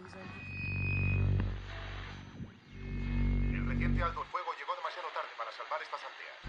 El reciente alto el fuego llegó demasiado tarde para salvar estas aldeas.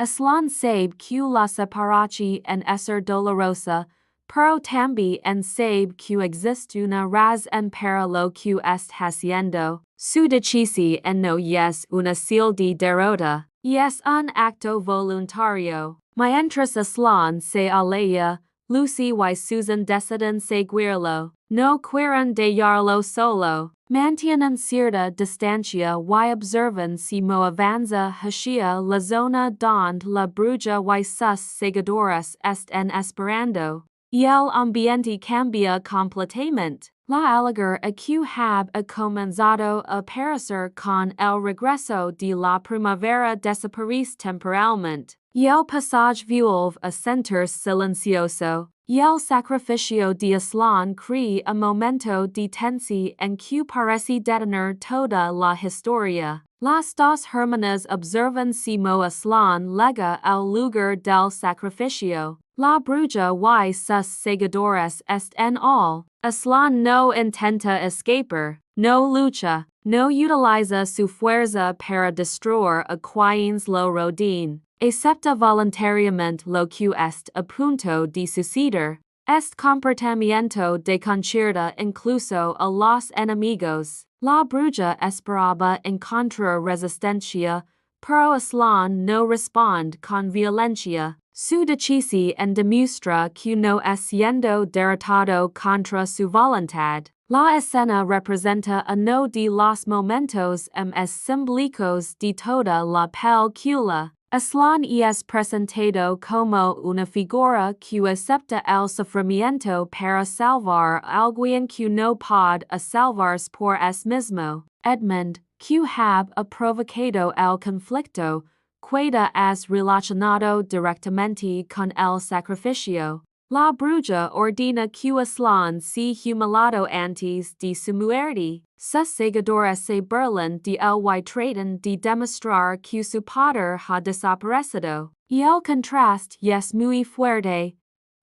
Aslan sabe que la separación en ser dolorosa, pero también sabe que existe una razón para lo que está haciendo. Su decisión no es una señal de derrota, es un acto voluntario. Mientras Aslan se aleja, Lucy y Susan deciden seguirlo. No quieren dejarlo solo. Mantienen cierta distancia y observan cómo avanza hacia la zona donde la bruja y sus seguidores están esperando. Y el ambiente cambia completamente. La alegría que ha comenzado a aparecer con el regreso de la primavera desaparece temporalmente. Y el pasaje vuelve a sentirse silencioso. Y el sacrificio de Aslan crea un momento de tensión en que parece detener toda la historia. Las dos hermanas observan cómo Aslan llega al lugar del sacrificio. La bruja y sus seguidores están all. Aslan no intenta escapar, no lucha, no utiliza su fuerza para destruir a quienes lo rodean. Acepta voluntariamente lo que está a punto de suceder. Este comportamiento desconcierta incluso a los enemigos. La bruja esperaba encontrar resistencia, pero Aslan no responde con violencia. Su decisión demuestra que no es siendo derrotado contra su voluntad. La escena representa uno de los momentos más simbólicos de toda la película. Aslan es presentado como una figura que acepta el sufrimiento para salvar a alguien que no puede salvarse por sí mismo. Edmund, que ha provocado el conflicto, queda es relacionado directamente con el sacrificio. La bruja ordena que Aslan sea humillado antes de su muerte. Sus seguidores se burlan de él y tratan de demostrar que su poder ha desaparecido. Y el contraste es muy fuerte.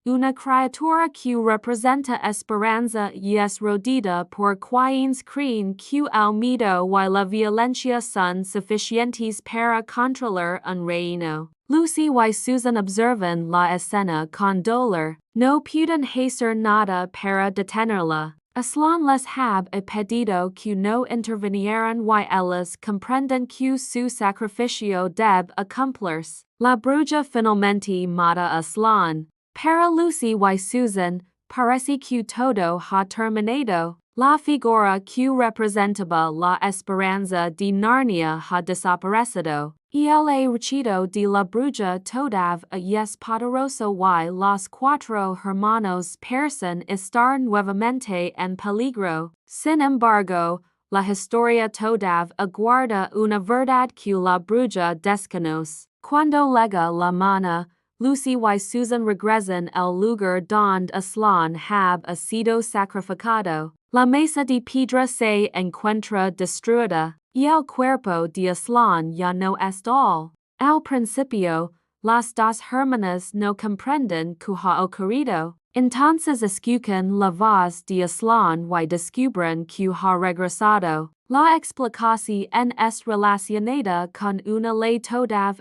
Una criatura que representa esperanza y es rodeada por quienes creen que el miedo y la violencia son suficientes para controlar un reino. Lucy y Susan observan la escena con dolor. No pueden hacer nada para detenerla. Aslan les ha pedido que no intervinieran y ellas comprenden que su sacrificio debe cumplirse. La bruja finalmente mata a Aslan. Para Lucy y Susan, parece que todo ha terminado. La figura que representaba la esperanza de Narnia ha desaparecido. Y el hechizo de la bruja todavía es poderoso y los cuatro hermanos parecen estar nuevamente en peligro. Sin embargo, la historia todavía guarda una verdad que la bruja desconoce. Cuando llega la mañana, Lucy y Susan regresan al lugar donde Aslan ha sido sacrificado. La mesa de piedra se encuentra destruida, y el cuerpo de Aslan ya no está all. Al principio, las dos hermanas no comprenden que ha ocurrido. Entonces escuchan la voz de Aslan y descubren que ha regresado. La explicación es relacionada con una ley todavía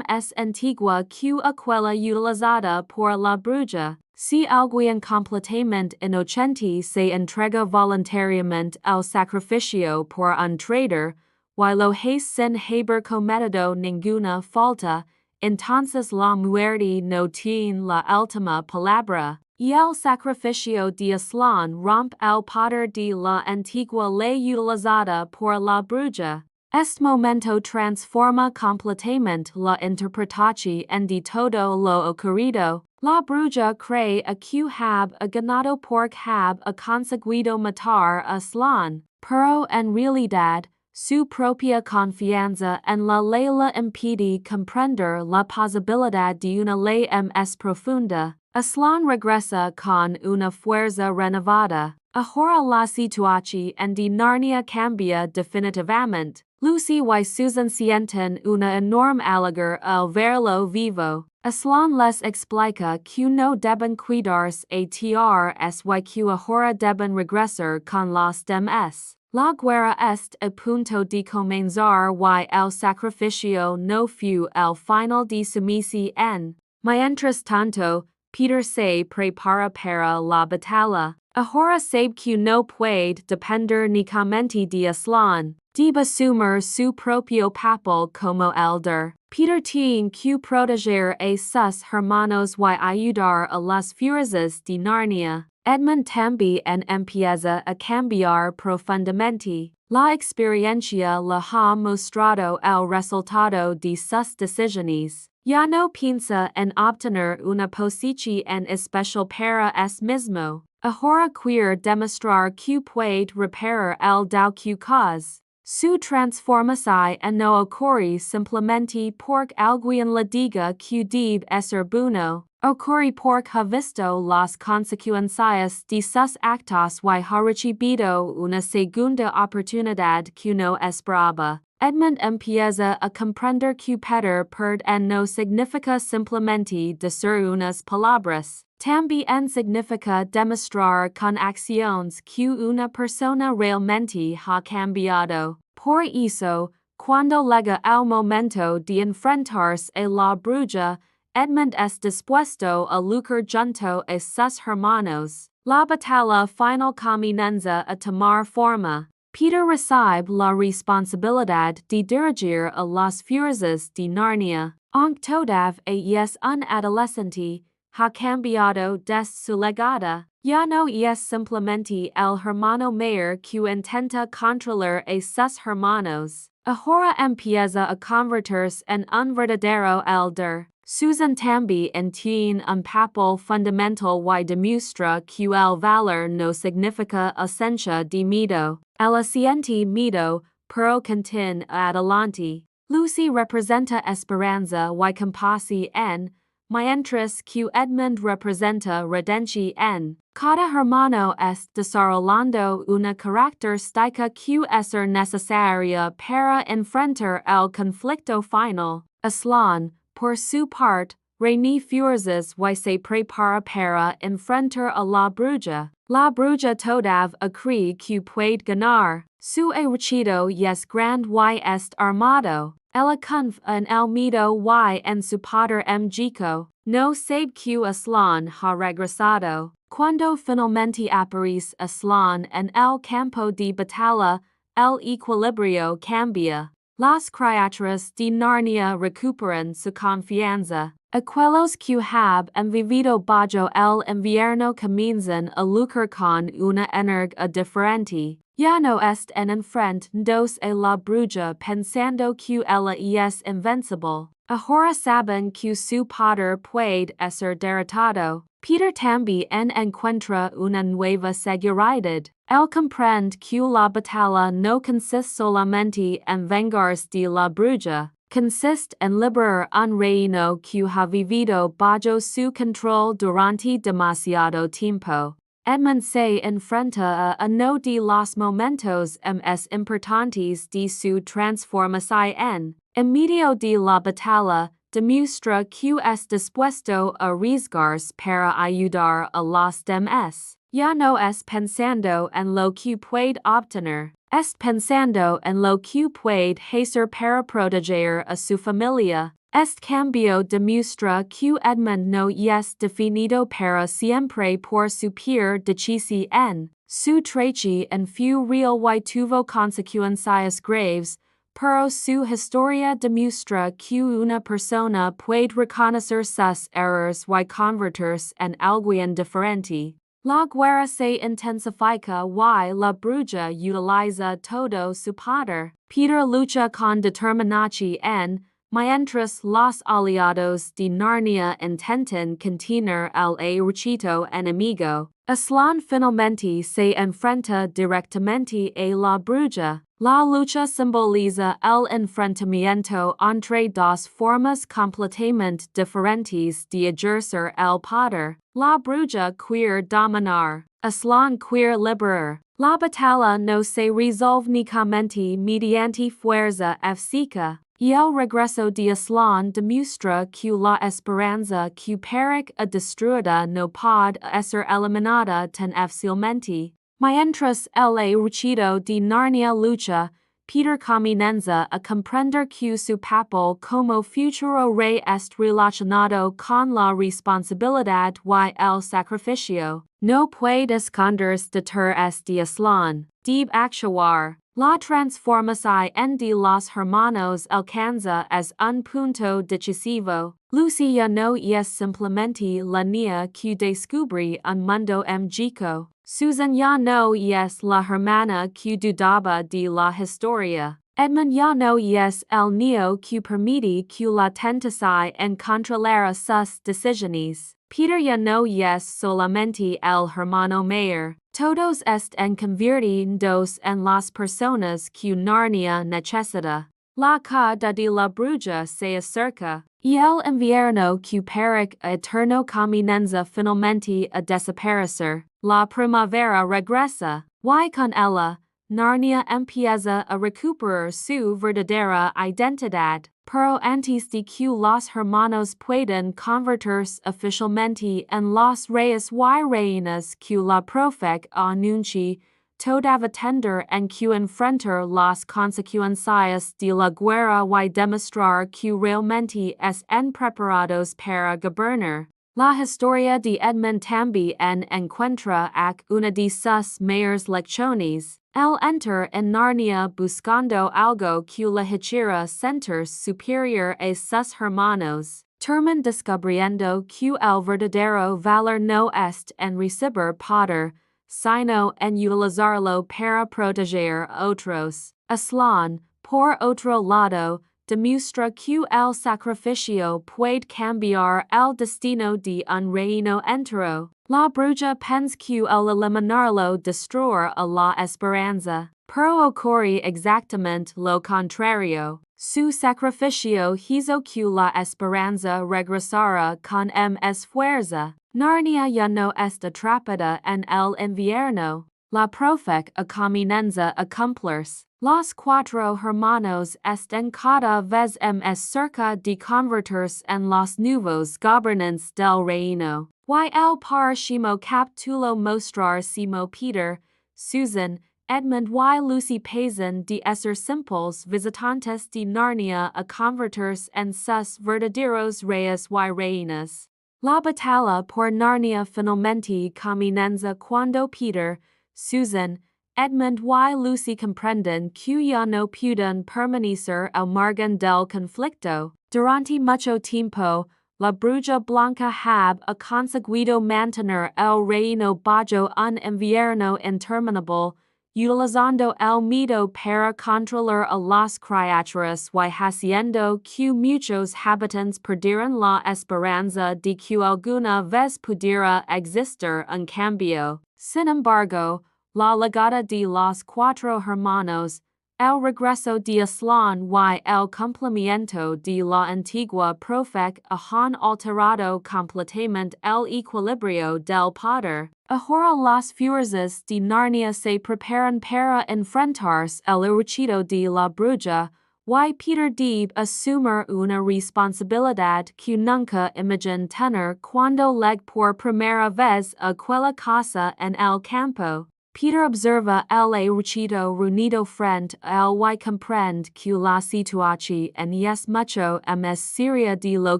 más antigua que aquella utilizada por la bruja. Si alguien completamente inocente se entrega voluntariamente al sacrificio por un traidor, y lo hace sin haber cometido ninguna falta, entonces la muerte no tiene la última palabra. Y el sacrificio de Aslan rompe el poder de la antigua ley utilizada por la bruja. Este momento transforma completamente la interpretación de todo lo ocurrido. La bruja cree que ha ganado porque ha conseguido matar a Aslan, pero en realidad, su propia confianza en la ley le impide comprender la posibilidad de una ley más profunda. Aslan regresa con una fuerza renovada. Ahora la situación de Narnia cambia definitivamente. Lucy y Susan sienten una enorme alegría al verlo vivo. Aslan les explica que no deben cuidarse a trs y que ahora deben regresar con los demás. La guerra est a punto de comenzar y el sacrificio no fu el final de su misión. Mientras tanto, Peter se prepara para la batalla. Ahora sabe que no puede depender únicamente de Aslan. Debe asumir su propio papel como elder. Peter tiene que proteger a sus hermanos y ayudar a las fuerzas de Narnia. Edmund también empieza a cambiar profundamente. La experiencia le ha mostrado el resultado de sus decisiones. Ya no piensa en obtener una posición especial para es mismo. Ahora quiere demostrar que puede reparar el daño que cause. Su transformación no ocurre simplemente porque alguien le diga que debe ser bueno. Ocurre porque ha visto las consecuencias de sus actos y ha recibido una segunda oportunidad que no esperaba. Edmund empieza a comprender que pedir perdón no significa simplemente decir unas palabras. También significa demostrar con acciones que una persona realmente ha cambiado. Por eso, cuando llega el momento de enfrentarse a la bruja, Edmund es dispuesto a luchar junto a sus hermanos. La batalla final comienza a tomar forma. Peter recibe la responsabilidad de dirigir a las fuerzas de Narnia. Aunque todavía es un adolescente, ha cambiado desde su llegada. Ya no es simplemente el hermano mayor que intenta controlar a sus hermanos. Ahora empieza a convertirse en un verdadero elder. Susan también tiene un papel fundamental y demuestra que el valor no significa ausencia de miedo. El siente miedo, pero continúa adelante. Lucy representa esperanza y compasión, mientras que Edmund representa redención. Cada hermano es desarrollando una característica que es necesaria para enfrentar el conflicto final. Aslan, por su parte, reúne fuerzas y se prepara para enfrentar a la bruja. La bruja todavía cree que puede ganar. Su ejército es grande y es armado. Ella confía en el miedo y en su poder mágico. No sabe que Aslan ha regresado. Cuando finalmente aparece Aslan en el campo de batalla, el equilibrio cambia. Las criaturas de Narnia recuperan su confianza. Aquellos que han vivido bajo el invierno comienzan a luchar con una energía diferente. Ya no están enfrentados a la bruja pensando que ella es invencible. Ahora saben que su poder puede ser derrotado. Peter también encuentra una nueva seguridad. Él comprende que la batalla no consiste solamente en vengarse de la bruja, consiste en liberar un reino que ha vivido bajo su control durante demasiado tiempo. Edmund se enfrenta a uno de los momentos más importantes de su transformación. En medio de la batalla, demuestra que es dispuesto a arriesgarse para ayudar a los demás. Ya no es pensando en lo que puede obtener, es pensando en lo que puede hacer para proteger a su familia. Este cambio demuestra que Edmund no es definido para siempre por su peor decisión. Su traición fue real y tuvo consecuencias graves, pero su historia demuestra que una persona puede reconocer sus errores y convertirse en alguien diferente. La guerra se intensifica y la bruja utiliza todo su poder. Peter lucha con determinación, mientras los aliados de Narnia intentan contener el ejército enemigo. Aslan finalmente se enfrenta directamente a la bruja. La lucha simboliza el enfrentamiento entre dos formas completamente diferentes de ejercer el poder. La bruja quiere dominar. Aslan quiere liberar. La batalla no se resolve únicamente mediante fuerza física. Y el regreso de Aslan demuestra que la esperanza que parece destruida no puede ser eliminada tan fácilmente. Mientras el ruido de Narnia lucha, Peter comienza a comprender que su papel como futuro rey est relacionado con la responsabilidad y el sacrificio. No puede esconderse detrás de Aslan. Debe actuar. La transformación de los hermanos alcanza es un punto decisivo. Lucy ya no es simplemente la niña que descubre un mundo mágico. Susan ya no es la hermana que dudaba de la historia. Edmund ya no es el niño que permite que la tentación controlara sus decisiones. Peter ya no es solamente el hermano mayor. Todos están convirtiéndose en las personas que Narnia necesita. La caída de la bruja se acerca, y el invierno que parece eterno comienza finalmente a desaparecer. La primavera regresa, y con ella, Narnia empieza a recuperar su verdadera identidad. Pero antes de que los hermanos puedan convertirse oficialmente en los reyes y reinas que la profeta anuncia, todavía tendrán que enfrentar las consecuencias de la guerra y demostrar que realmente están preparados para gobernar. La historia de Edmund también encuentra una de sus mayores lecciones. Él entra en Narnia buscando algo que le hiciera sentir superior a sus hermanos. Termina descubriendo que el verdadero valor no es en recibir poder, sino en utilizarlo para proteger a otros. Aslan, por otro lado, demuestra que el sacrificio puede cambiar el destino de un reino entero. La bruja piensa que el eliminarlo destruirá la esperanza, pero ocurre exactamente lo contrario. Su sacrificio hizo que la esperanza regresara con más fuerza. Narnia ya no está atrapada en el invierno. La profeta comienza a cumplirse. Los cuatro hermanos están cada vez más cerca de convertirse en los nuevos gobernantes del reino. Y el próximo capítulo mostrar cómo Peter, Susan, Edmund y Lucy pasan de ser simples visitantes de Narnia a convertirse en sus verdaderos reyes y reinas. La batalla por Narnia finalmente comienza cuando Peter, Susan, Edmund y Lucy comprenden que ya no pueden permanecer al margen del conflicto. Durante mucho tiempo, la Bruja Blanca ha conseguido mantener el reino bajo un invierno interminable, utilizando el miedo para controlar a las criaturas y haciendo que muchos habitantes perdieran la esperanza de que alguna vez pudiera existir un cambio. Sin embargo, la llegada de los cuatro hermanos, el regreso de Aslan y el cumplimiento de la antigua profecía han alterado completamente el equilibrio del poder. Ahora las fuerzas de Narnia se preparan para enfrentarse al hechizo de la bruja, y Peter debe asumir una responsabilidad que nunca imaginó tener cuando llegó por primera vez a aquella casa en el campo. Peter observa el hechizo reunido frente a él y comprende que la situación es mucho más seria de lo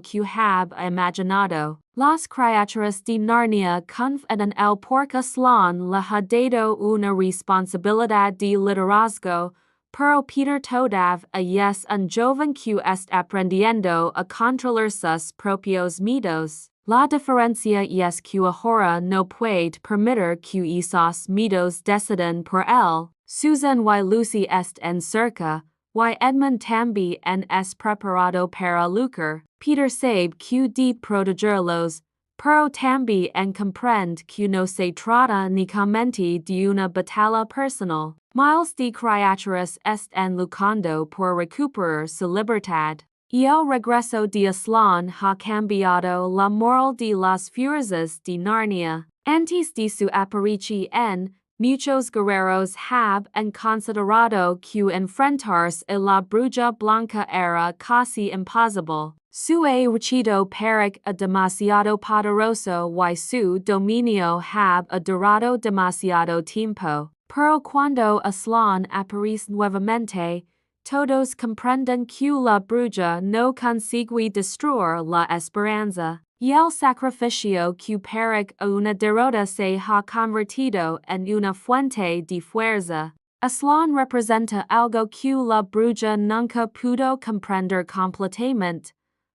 que había imaginado. Las criaturas de Narnia confían en él porque Aslan le ha dado una responsabilidad de liderazgo, pero Peter todavía es un joven que está aprendiendo a controlar sus propios miedos. La diferencia es que ahora no puede permitir que esos miedos decidan por él. Susan y Lucy están cerca, y Edmund también es preparado para luchar. Peter sabe que debe protegerlos, pero también comprende que no se trata únicamente de una batalla personal. Miles de criaturas están luchando por recuperar su libertad. Y el regreso de Aslan ha cambiado la moral de las fuerzas de Narnia. Antes de su aparición, muchos guerreros have considerado que enfrentarse a la Bruja Blanca era casi imposible. Su hechizo para demasiado poderoso y su dominio have durado demasiado tiempo. Pero cuando Aslan aparece nuevamente, todos comprenden que la bruja no consigue destruir la esperanza, y el sacrificio que para una derrota se ha convertido en una fuente de fuerza. Aslan representa algo que la bruja nunca pudo comprender completamente,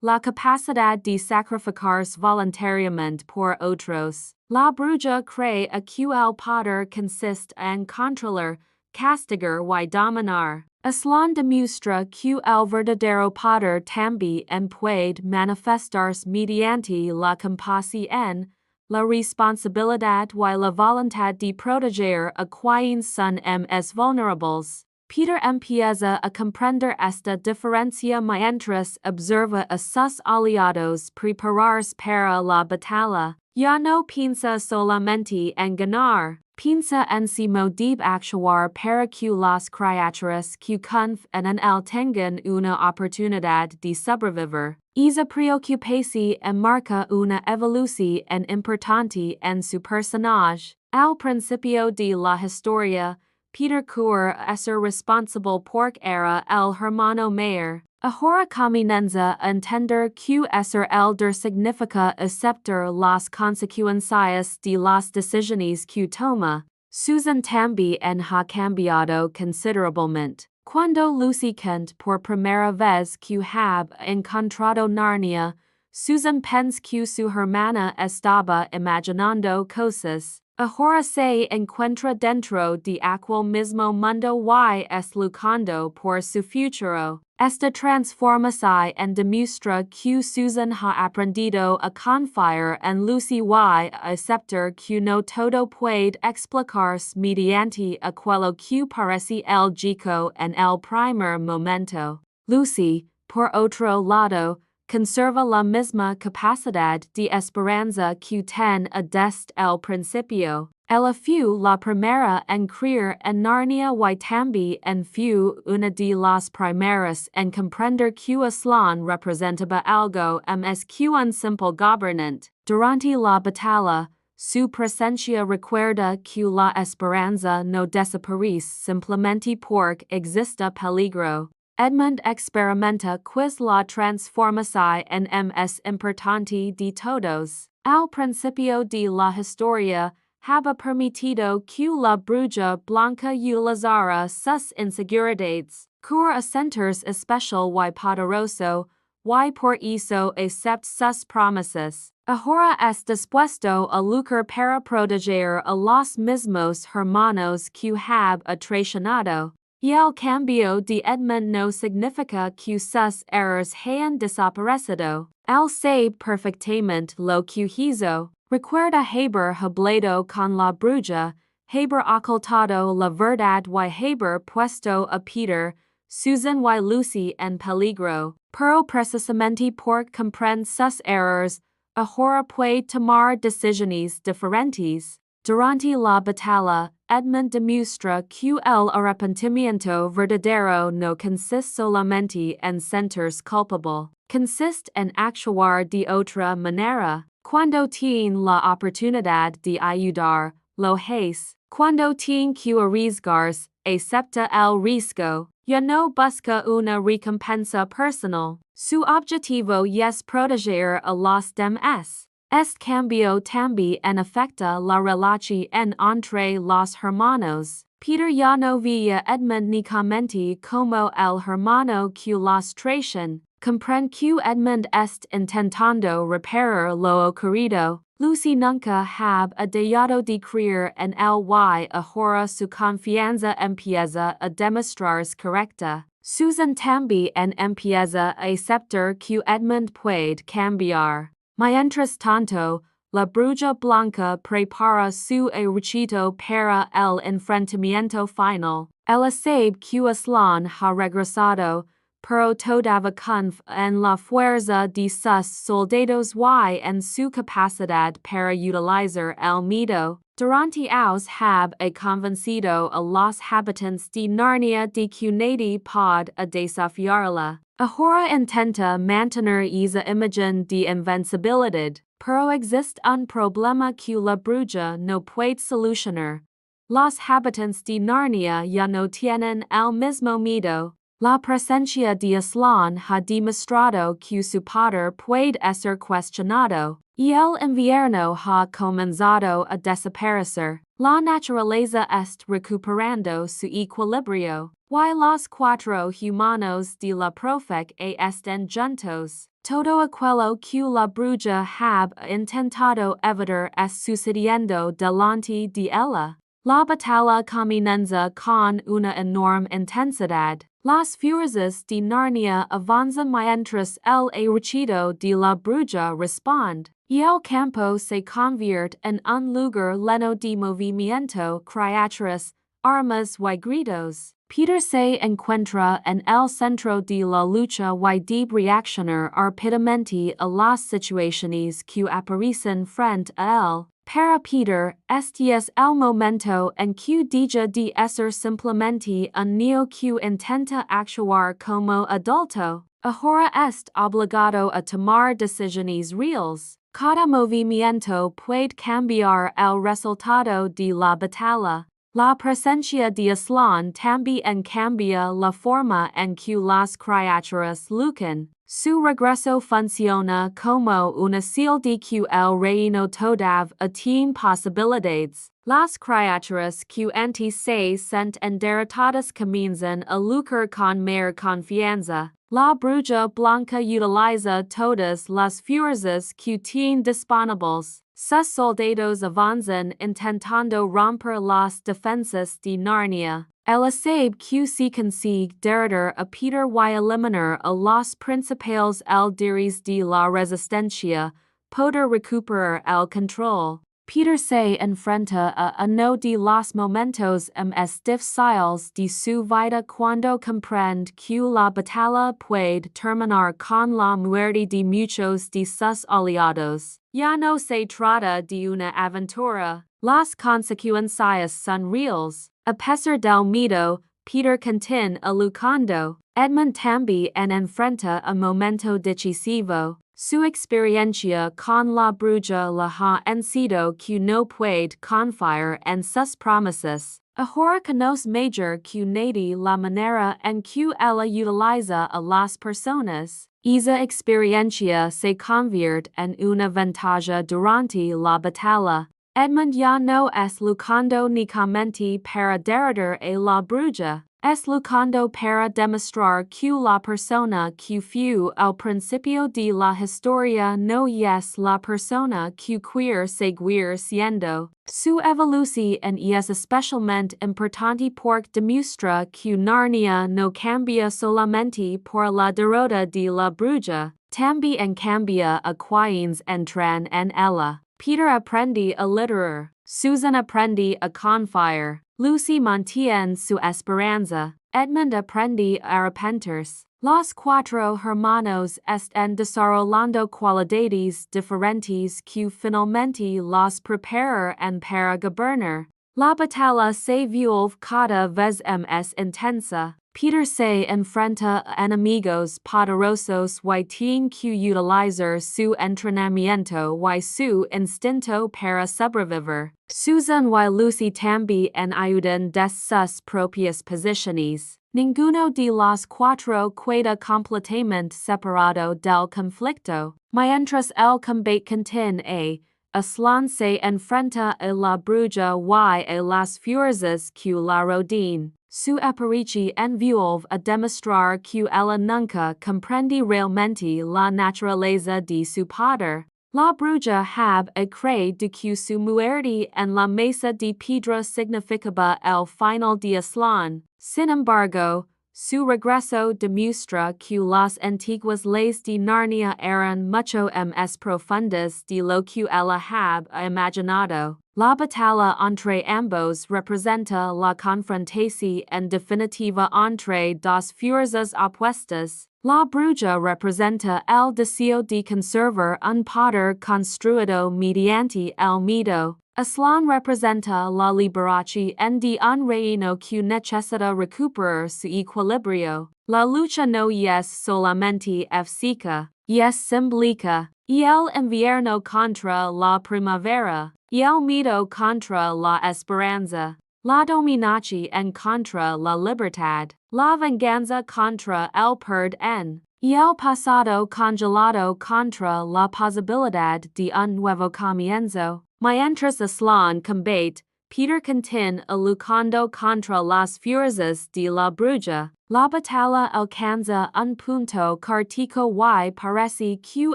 la capacidad de sacrificarse voluntariamente por otros. La bruja cree que el poder consiste en controlar, castigar y dominar. Aslan demuestra que el verdadero poder también puede manifestarse mediante la compasión, la responsabilidad y la voluntad de proteger a quienes son más vulnerables. Peter empieza a comprender esta diferencia mientras observa a sus aliados prepararse para la batalla. Ya no piensa solamente en ganar, piensa en si modo actuar para que las criaturas que confían en él tengan una oportunidad de sobrevivir. Esa preocupación marca una evolución importante en su personaje. Al principio de la historia, Peter cree ser responsable porque era el hermano mayor. Ahora comienza a entender que ser elder significa aceptar las consecuencias de las decisiones que toma. Susan también ha cambiado considerablemente. Cuando Lucy canta por primera vez que have encontrado Narnia, Susan piensa que su hermana estaba imaginando cosas. Ahora se encuentra dentro de aquel mismo mundo y es luchando por su futuro. Esta transformación demuestra que Susan ha aprendido a confiar en Lucy y a aceptar que no todo puede explicarse mediante aquello que parece lógico en el primer momento. Lucy, por otro lado, conserva la misma capacidad de esperanza que tenía desde el principio. Ella fue la primera en creer en Narnia y también fue una de las primeras en comprender que Aslan representaba algo más que un simple gobernante. Durante la batalla, su presencia recuerda que la esperanza no desaparece simplemente porque existe peligro. Edmund experimenta quiz la transformación más importante de todos. Al principio de la historia, había permitido que la bruja blanca utilizara sus inseguridades, para sentirse especial y poderoso, y por eso acepta sus promesas. Ahora es dispuesto a luchar para proteger a los mismos hermanos que have traicionado. Y el cambio de Edmund no significa que sus errores hayan desaparecido. Él sabe perfectamente lo que hizo. Recuerda haber hablado con la bruja, haber ocultado la verdad y haber puesto a Peter, Susan y Lucy en peligro. Pero precisamente porque comprende sus errores, ahora puede tomar decisiones diferentes. Durante la batalla, Edmund demuestra que el arrepentimiento verdadero no consiste solamente en sentirse culpable, consiste en actuar de otra manera. Cuando tiene la oportunidad de ayudar, lo hace. Cuando tiene que arriesgarse, acepta el riesgo. Ya no busca una recompensa personal. Su objetivo es proteger a los demás. Este cambio también afecta la relación entre los hermanos. Peter ya no veía Edmund únicamente como el hermano que los traiciona. Comprende que Edmund está intentando reparar lo ocurrido. Lucy nunca había dejado de creer en él y ahora su confianza empieza a demostrarse correcta. Susan también empieza a aceptar que Edmund puede cambiar. Mientras tanto, la Bruja Blanca prepara su ejército para el enfrentamiento final. Ella sabe que Aslan ha regresado, pero todavía confía en la fuerza de sus soldados y en su capacidad para utilizar el miedo. Durante aos hab a convencido a los habitantes de Narnia de que nadie pod a desafiarla. Ahora intenta mantener esa imagen de invencibilidad, pero existe un problema que la bruja no puede solucionar. Los habitantes de Narnia ya no tienen el mismo miedo. La presencia de Aslan ha demostrado que su poder puede ser cuestionado, y el invierno ha comenzado a desaparecer. La naturaleza está recuperando su equilibrio, y los cuatro humanos de la profecía están juntos. Todo aquello que la bruja ha intentado evitar es sucediendo delante de ella. La batalla comienza con una enorme intensidad. Las fuerzas de Narnia avanzan mientras el hechizo de la bruja responde, y el campo se convierte en un lugar lleno de movimiento, criaturas, armas y gritos. Peter se encuentra en el centro de la lucha y debe reaccionar rápidamente a las situaciones que aparecen frente a él. Para Peter, este es el momento en que deja de ser simplemente un niño que intenta actuar como adulto. Ahora está obligado a tomar decisiones reales. Cada movimiento puede cambiar el resultado de la batalla. La presencia de Aslan también cambia la forma en que las criaturas luchan. Su regreso funciona como una señal de que el reino todavía tiene posibilidades. Las criaturas que antes se sentían derrotadas comienzan a luchar con mayor confianza. La Bruja Blanca utiliza todas las fuerzas que tiene disponibles. Sus soldados avanzan intentando romper las defensas de Narnia. Ella sabe que se consigue derrotar a Peter y eliminar a los principales líderes de la resistencia, poder recuperar el control. Peter se enfrenta a uno de los momentos más difíciles de su vida cuando comprende que la batalla puede terminar con la muerte de muchos de sus aliados. Ya no se trata de una aventura. Las consecuencias son reales. A pesar del miedo, Peter continúa luchando. Edmund también enfrenta a momento decisivo. Su experiencia con la bruja le ha enseñado que no puede confiar en sus promesas. Ahora conoce mejor que nadie la manera en que ella utiliza a las personas. Esa experiencia se convierte en una ventaja durante la batalla. Edmund ya no es luchando únicamente para derrotar a la bruja, es luchando para demostrar que la persona que fue al principio de la historia no es la persona que quiere seguir siendo. Su evolución es especialmente importante porque demuestra que Narnia no cambia solamente por la derrota de la bruja, también cambia a quienes entran en ella. Peter aprende a literar. Susan aprende a confiar. Lucy mantiene su esperanza. Edmund aprende a arrepentirse. Los cuatro hermanos están desarrollando cualidades diferentes que finalmente los preparan para gobernar. La batalla se vuelve cada vez más intensa. Peter se enfrenta a enemigos poderosos y tiene que utilizar su entrenamiento y su instinto para sobrevivir. Susan y Lucy también ayudan de sus propias posiciones. Ninguno de los cuatro queda completamente separado del conflicto. Mientras el combate continúa, Aslan se enfrenta a la bruja y a las fuerzas que la rodean. Su aparición vuelve a demostrar que ella nunca comprende realmente la naturaleza de su poder. La bruja ha creído que su muerte en la mesa de piedra significaba el final de Aslan. Sin embargo, su regreso demuestra que las antiguas leyes de Narnia eran mucho más profundas de lo que ella había imaginado. La batalla entre ambos representa la confrontación definitiva entre dos fuerzas opuestas. La Bruja representa el deseo de conservar un poder construido mediante el miedo. Aslan representa la liberación de un reino que necesita recuperar su equilibrio. La lucha no es solamente física, es simbólica. Y el invierno contra la primavera, y el miedo contra la esperanza. La dominación contra la libertad, la venganza contra el perdón, y el pasado congelado contra la posibilidad de un nuevo comienzo. Mientras Aslan combate, Peter continúa luchando contra las fuerzas de la bruja. La batalla alcanza un punto crítico y parece que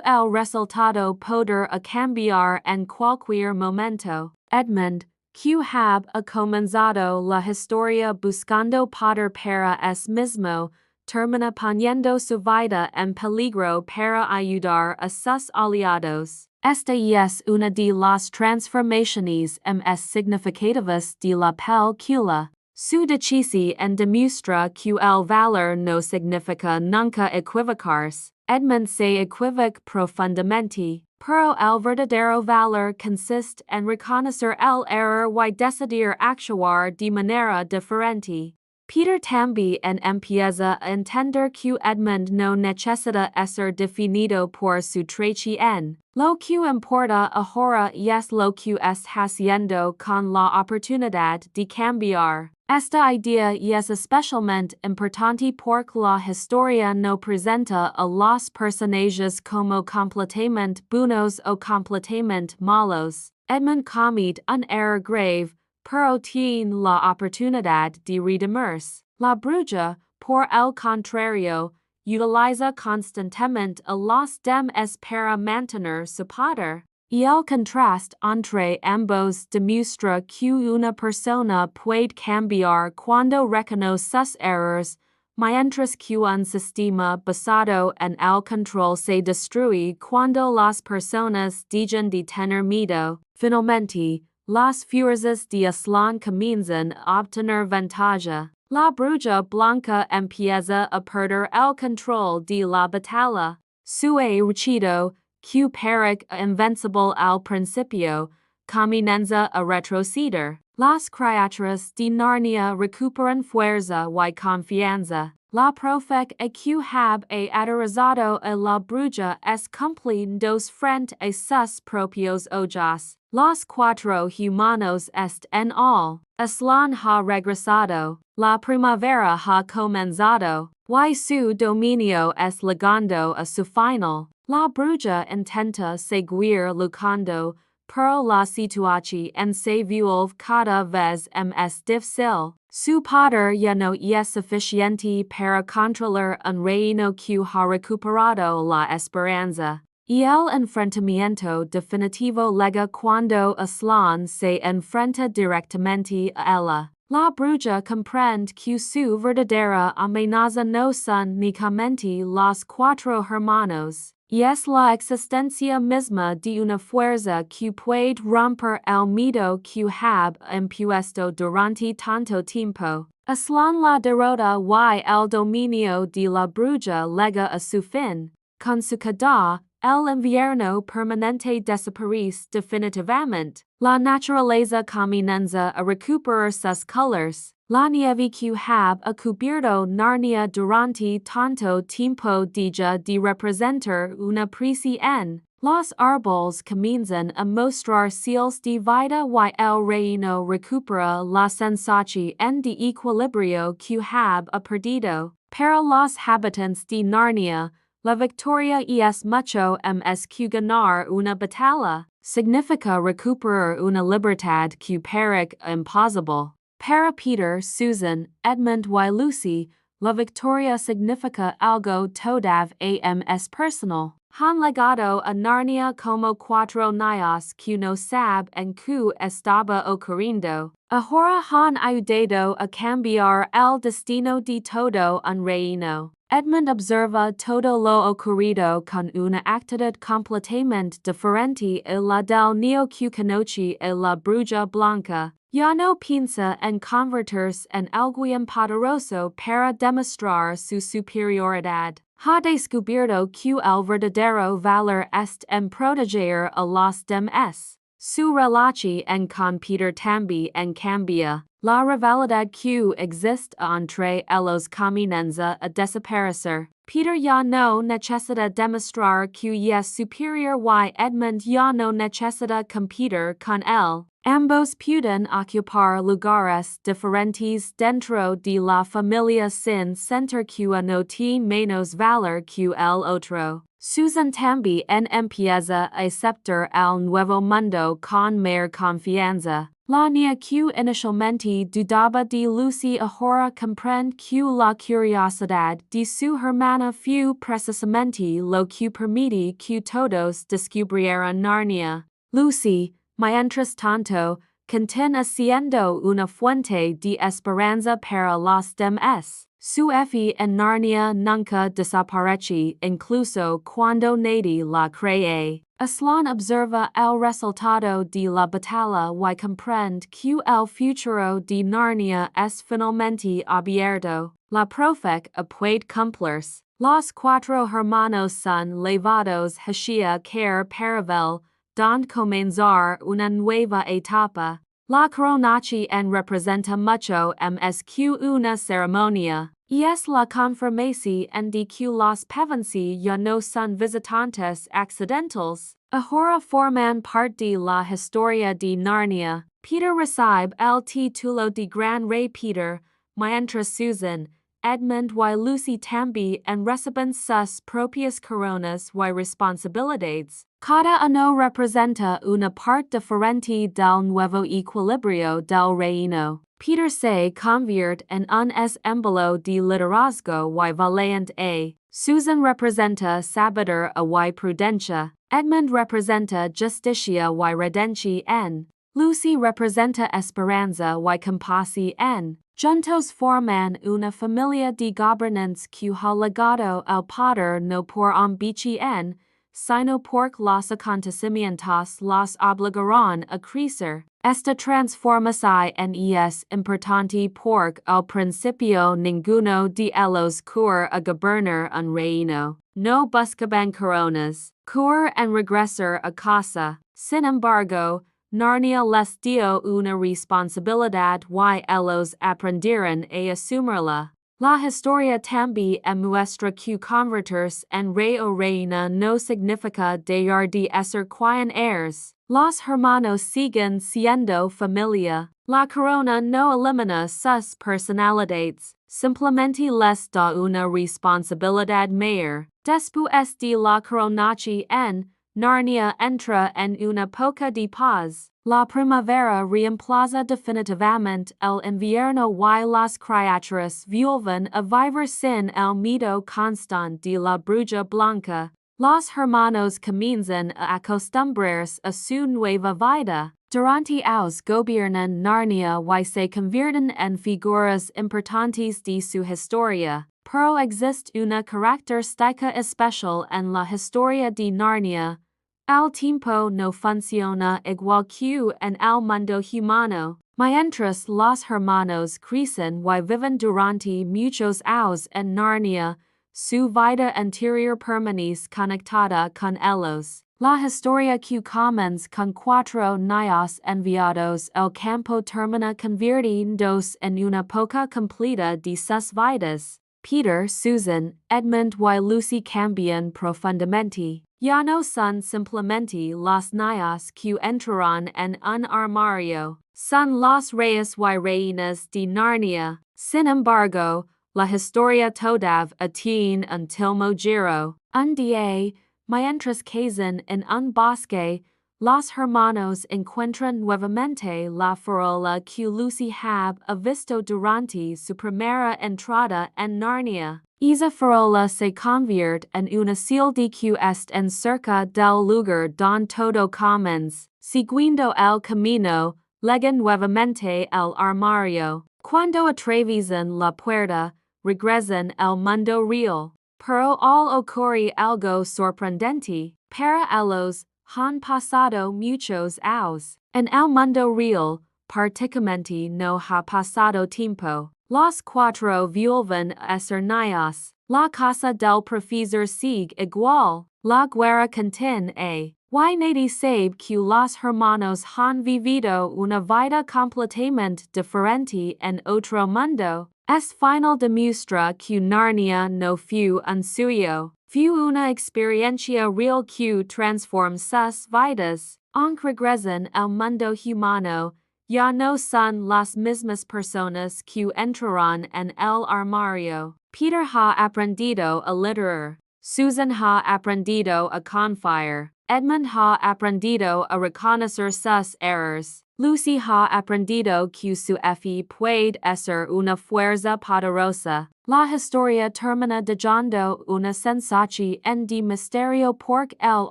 el resultado podrá cambiar en cualquier momento. Edmund, que ha comenzado la historia buscando poder para sí mismo, termina poniendo su vida en peligro para ayudar a sus aliados. Esta es una de las transformaciones más significativas de la película. Su decisión demuestra que el valor no significa nunca equivocarse. Edmund se equivoca profundamente, pero el verdadero valor consiste en reconocer el error y decidir actuar de manera diferente. Peter también empieza a entender que Edmund no necesita ser definido por su traición. Lo que importa ahora es lo que es haciendo con la oportunidad de cambiar. Esta idea es especialmente importante porque la historia no presenta a los personajes como completamente buenos o completamente malos. Edmund comete un error grave, pero tiene la oportunidad de redimirse. La bruja, por el contrario, utiliza constantemente a los demás para mantener su poder. Y el contraste entre ambos demuestra que una persona puede cambiar cuando reconoce sus errores, mientras que un sistema basado en el control se destruye cuando las personas dejan de tener miedo. Finalmente, las fuerzas de Aslan comienzan a obtener ventaja. La Bruja Blanca empieza a perder el control de la batalla. Su ejército, que parece invencible al principio, comienza a retroceder. Las criaturas de Narnia recuperan fuerza y confianza. La profecía que ha aterrorizado a la bruja es cumplidos frente a sus propios ojos. Los cuatro hermanos en all. Aslan ha regresado. La primavera ha comenzado. Y su dominio es llegando a su final. La bruja intenta seguir luchando, pero la situación se vuelve cada vez más difícil. Su poder ya no es suficiente para controlar un reino que ha recuperado la esperanza. Y el enfrentamiento definitivo llega cuando Aslan se enfrenta directamente a ella. La bruja comprende que su verdadera amenaza no son únicamente los cuatro hermanos, y es la existencia misma de una fuerza que puede romper el miedo que ha impuesto durante tanto tiempo. Aslan la derrota y el dominio de la bruja llega a su fin. Con su caída, el invierno permanente desaparece definitivamente. La naturaleza comienza a recuperar sus colores. La nieve que ha cubierto Narnia durante tanto tiempo deja de representar una prisión. Los árboles comienzan a mostrar seals de vida y el reino recupera la sensación de equilibrio que ha perdido. Para los habitantes de Narnia, la victoria es mucho más que ganar una batalla. Significa recuperar una libertad que parece imposible. Para Peter, Susan, Edmund y Lucy, la victoria significa algo todavía más personal. Han llegado a Narnia como cuatro niños que no saben que estaba ocurriendo. Ahora han ayudado a cambiar el destino de todo un reino. Edmund observa todo lo ocurrido con una actitud completamente diferente a la del niño que conoce a la Bruja Blanca. Ya no piensa en convertirse en alguien poderoso para demostrar su superioridad. ha descubierto que el verdadero valor est en proteger a los demás. Su relación en con Peter también cambia. La rivalidad que existe entre ellos comienza a desaparecer. Peter ya no necesita demostrar que es superior y Edmund ya no necesita competir con él. Ambos pueden ocupar lugares diferentes dentro de la familia sin sentir que uno tiene menos valor que el otro. Susan también empieza a aceptar el nuevo mundo con mayor confianza. La niña que inicialmente dudaba de Lucy ahora comprende que la curiosidad de su hermana fue precisamente lo que permite que todos descubrieran Narnia. Lucy, mientras tanto, continúa siendo una fuente de esperanza para los demás. Su fe en Narnia nunca desaparece incluso cuando nadie la cree. Aslan observa el resultado de la batalla y comprende que el futuro de Narnia es finalmente abierto. La profecía puede cumplirse. Los cuatro hermanos son llevados hacia Caer Paravel, donde comenzar una nueva etapa. La coronación representa mucho más que una ceremonia, y es la confirmación de que los Pevensie ya no son visitantes accidentales. Ahora forman parte de la historia de Narnia. Peter recibe el título de Gran Rey Peter, mientras Susan, Edmund y Lucy también reciben sus propias coronas y responsabilidades. Cada uno representa una parte diferente del nuevo equilibrio del reino. Peter se convierte en un símbolo de liderazgo y valiente. Susan representa sabiduría y prudencia. Edmund representa justicia y redención. Lucy representa esperanza y compasión. Juntos forman una familia de gobernantes que ha legado el poder no por ambición, sino porque los acontecimientos los obligaron a crecer. Esta transformación es importante porque al principio ninguno de ellos quería a gobernar un reino. No buscaban coronas, querían regresar a casa. Sin embargo, Narnia les dio una responsabilidad y ellos aprendieron a asumirla. La historia también muestra que convertirse en rey o reina no significa dejar de ser quien eres. Los hermanos siguen siendo familia. La corona no elimina sus personalidades, simplemente les da una responsabilidad mayor. Después de la coronación, Narnia entra en una época de paz. La primavera reemplaza definitivamente el invierno y las criaturas vuelven a vivir sin el miedo constante de la Bruja Blanca. Los hermanos comienzan a acostumbrarse a su nueva vida. Durante años gobiernan Narnia y se convierten en figuras importantes de su historia. Pero existe una característica especial en la historia de Narnia. El tiempo no funciona igual que en el mundo humano. Mientras los hermanos crecen y viven durante muchos años en Narnia, su vida interior permanece conectada con ellos. La historia que comienza con cuatro niños enviados al campo termina convirtiéndose en una época completa de sus vidas. Peter, Susan, Edmund y Lucy cambian profundamente. Ya no son simplemente los niños que entraron en un armario, son los reyes y reinas de Narnia. Sin embargo, la historia todavía tiene un último giro. Un día, mientras cazan en un bosque, los hermanos encuentran nuevamente la farola que Lucy había visto durante su primera entrada en Narnia. Esa farola se convierte en una señal de que está en cerca del lugar donde todo comienza. Siguiendo el camino, llegan nuevamente al armario. Cuando atraviesan la puerta, regresan al mundo real. Pero al ocurrir algo sorprendente, para ellos, han pasado muchos años. En el mundo real, prácticamente no ha pasado tiempo. Los cuatro vuelven a ser niños. La casa del profesor sigue igual. La guerra continúa. Y nadie sabe que los hermanos han vivido una vida completamente diferente en otro mundo. Es final demuestra que Narnia no fue un sueño. Fue una experiencia real que transformó sus vidas. Aunque regresan al mundo humano, ya no son las mismas personas que entraron en el armario. Peter ha aprendido a literar. Susan ha aprendido a confiar. Edmund ha aprendido a reconocer sus errores. Lucy ha aprendido que su fe puede ser una fuerza poderosa. La historia termina dejando una sensación de misterio porque el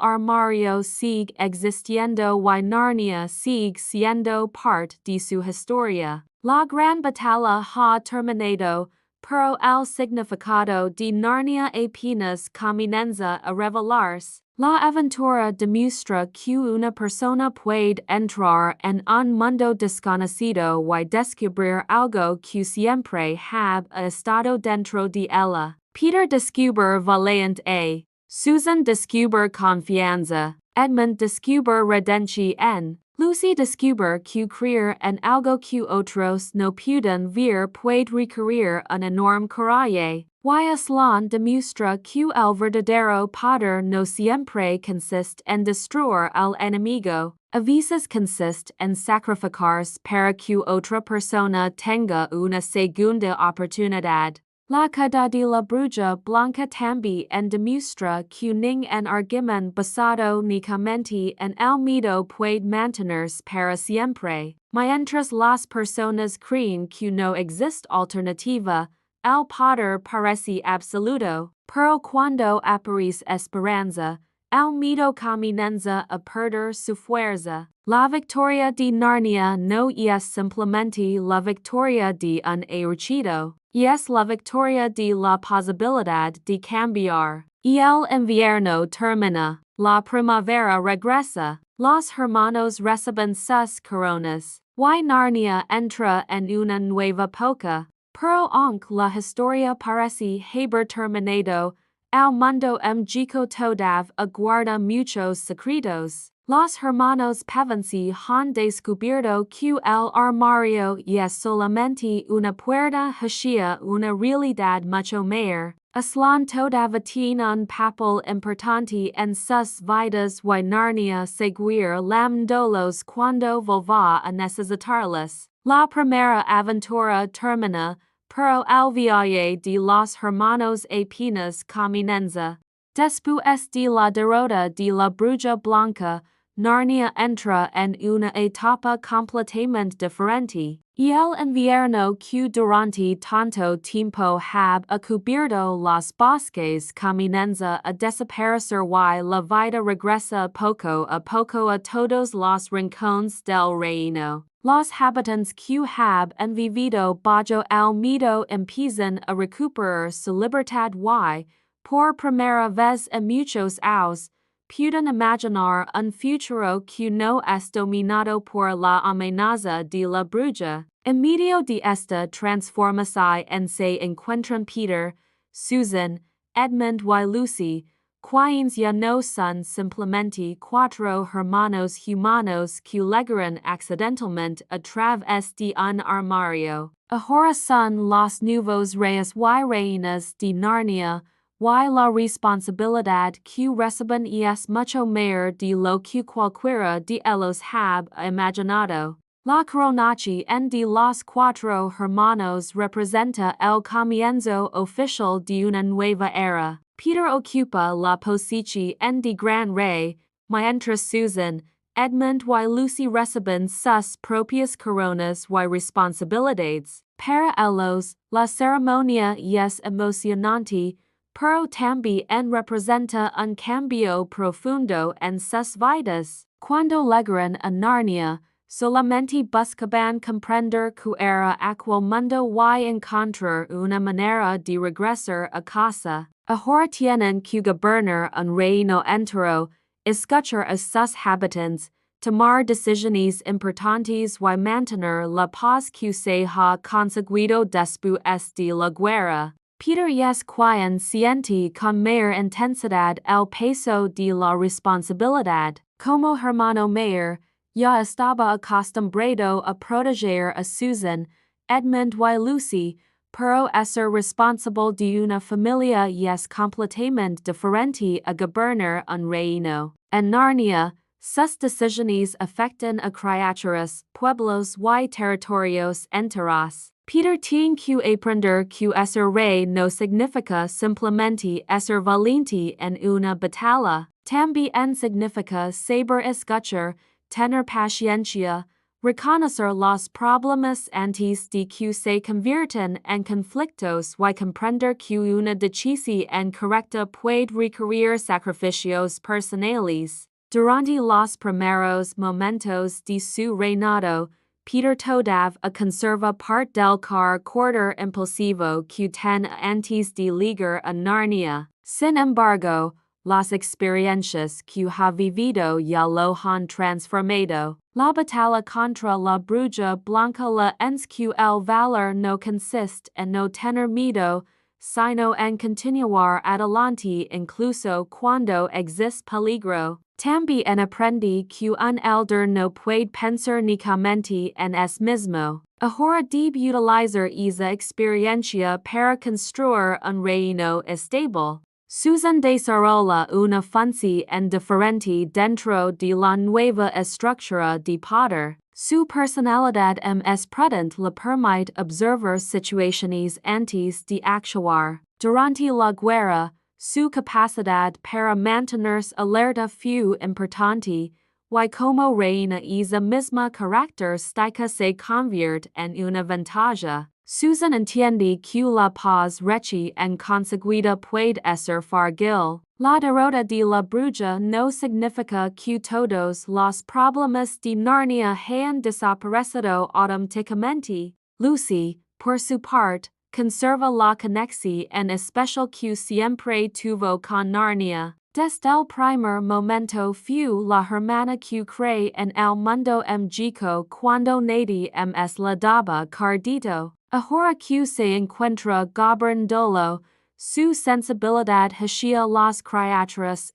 armario sigue existiendo y Narnia sigue siendo parte de su historia. La gran batalla ha terminado, pero el significado de Narnia apenas comienza a revelarse. La aventura demuestra que una persona puede entrar en un mundo desconocido y descubrir algo que siempre ha estado dentro de ella. Peter descubre valiente. Susan descubre confianza. Edmund descubre redención. Lucy descubre que creer en algo que otros no pueden ver puede requerir un enorme coraje. Y Aslan demuestra que el verdadero poder no siempre consiste en destruir al enemigo, a veces consiste en sacrificarse para que otra persona tenga una segunda oportunidad. La caída de la Bruja Blanca también demuestra que ningún argumento basado únicamente en el miedo puede mantenerse para siempre. Mientras las personas creen que no existe alternativa, el poder parece absoluto, pero cuando aparece esperanza, el miedo comienza a perder su fuerza. La victoria de Narnia no es simplemente la victoria de un ejército, es la victoria de la posibilidad de cambiar. Y el invierno termina, la primavera regresa, los hermanos reciben sus coronas, y Narnia entra en una nueva época. Pero aunque la historia parece haber terminado, el mundo mágico todavía guarda muchos secretos. Los hermanos Pevensie han descubierto que el armario es solamente una puerta hacia una realidad mucho mayor. Aslan todavía tiene un papel importante en sus vidas y Narnia seguir llamándolos cuando vuelva a necesitarlos. La primera aventura termina, pero el viaje de los hermanos apenas comienza. Después de la derrota de la Bruja Blanca, Narnia entra en una etapa completamente diferente, y el invierno que durante tanto tiempo ha cubierto los bosques comienza a desaparecer y la vida regresa poco a poco a todos los rincones del reino. Los habitantes que han vivido bajo el miedo empiezan a recuperar su libertad y, por primera vez en muchos años, pueden imaginar un futuro que no es dominado por la amenaza de la bruja. En medio de esta transformación se encuentran Peter, Susan, Edmund y Lucy, quienes ya no son simplemente cuatro hermanos humanos que llegaron accidentalmente a través de un armario. Ahora son los nuevos reyes y reinas de Narnia, y la responsabilidad que reciben es mucho mayor de lo que cualquiera de ellos hab imaginado. La coronación de los cuatro hermanos representa el comienzo oficial de una nueva era. Peter ocupa la posición de gran rey, mientras Susan, Edmund y Lucy reciben sus propias coronas y responsabilidades. Para ellos, la ceremonia es emocionante, pero también representa un cambio profundo en sus vidas. Cuando llegaron a Narnia, solamente buscaban comprender que era aquel mundo y encontrar una manera de regresar a casa. Ahora tienen que gobernar un reino entero, escuchar a sus habitantes, tomar decisiones importantes y mantener la paz que se ha conseguido después de la guerra. Peter es quien siente con mayor intensidad el peso de la responsabilidad. Como hermano mayor, ya estaba acostumbrado a proteger a Susan, Edmund y Lucy, pero ser responsable de una familia es completamente diferente a gobernar un reino. En Narnia, sus decisiones afectan a criaturas, pueblos y territorios enteros. Peter tiene que aprender que ser rey no significa simplemente ser valiente en una batalla. También significa saber escuchar, tener paciencia, reconocer los problemas antes de que se conviertan en conflictos y comprender que una decisión correcta puede requerir sacrificios personales. Durante los primeros momentos de su reinado, Peter todavía conserva parte del carácter impulsivo que tenía antes de llegar a Narnia. Sin embargo, las experiencias que ha vivido ya lo han transformado. La batalla contra la Bruja Blanca le ens que el valor no consiste en no tener miedo, sino en continuar adelante incluso cuando existe peligro. También aprendí que un elder no puede pensar únicamente en es mismo. Ahora debe utilizar esa experiencia para construir un reino estable. Susan desarrolla una función diferente dentro de la nueva estructura de poder. Su personalidad es prudente le permite observar situaciones antes de actuar. Durante la guerra, su capacidad para mantenerse alerta fue importante, y como reina esa misma característica se convierte en una ventaja. Susan entiende que la paz reche en conseguida puede ser frágil. La derrota de la bruja no significa que todos los problemas de Narnia hayan desaparecido automáticamente. Lucy, por su parte, conserva la conexión en especial que siempre tuvo con Narnia. Desde el primer momento fue la hermana que cree en el mundo mágico cuando nadie le daba crédito. Ahora que se encuentra gobernándolo, su sensibilidad hacia las criaturas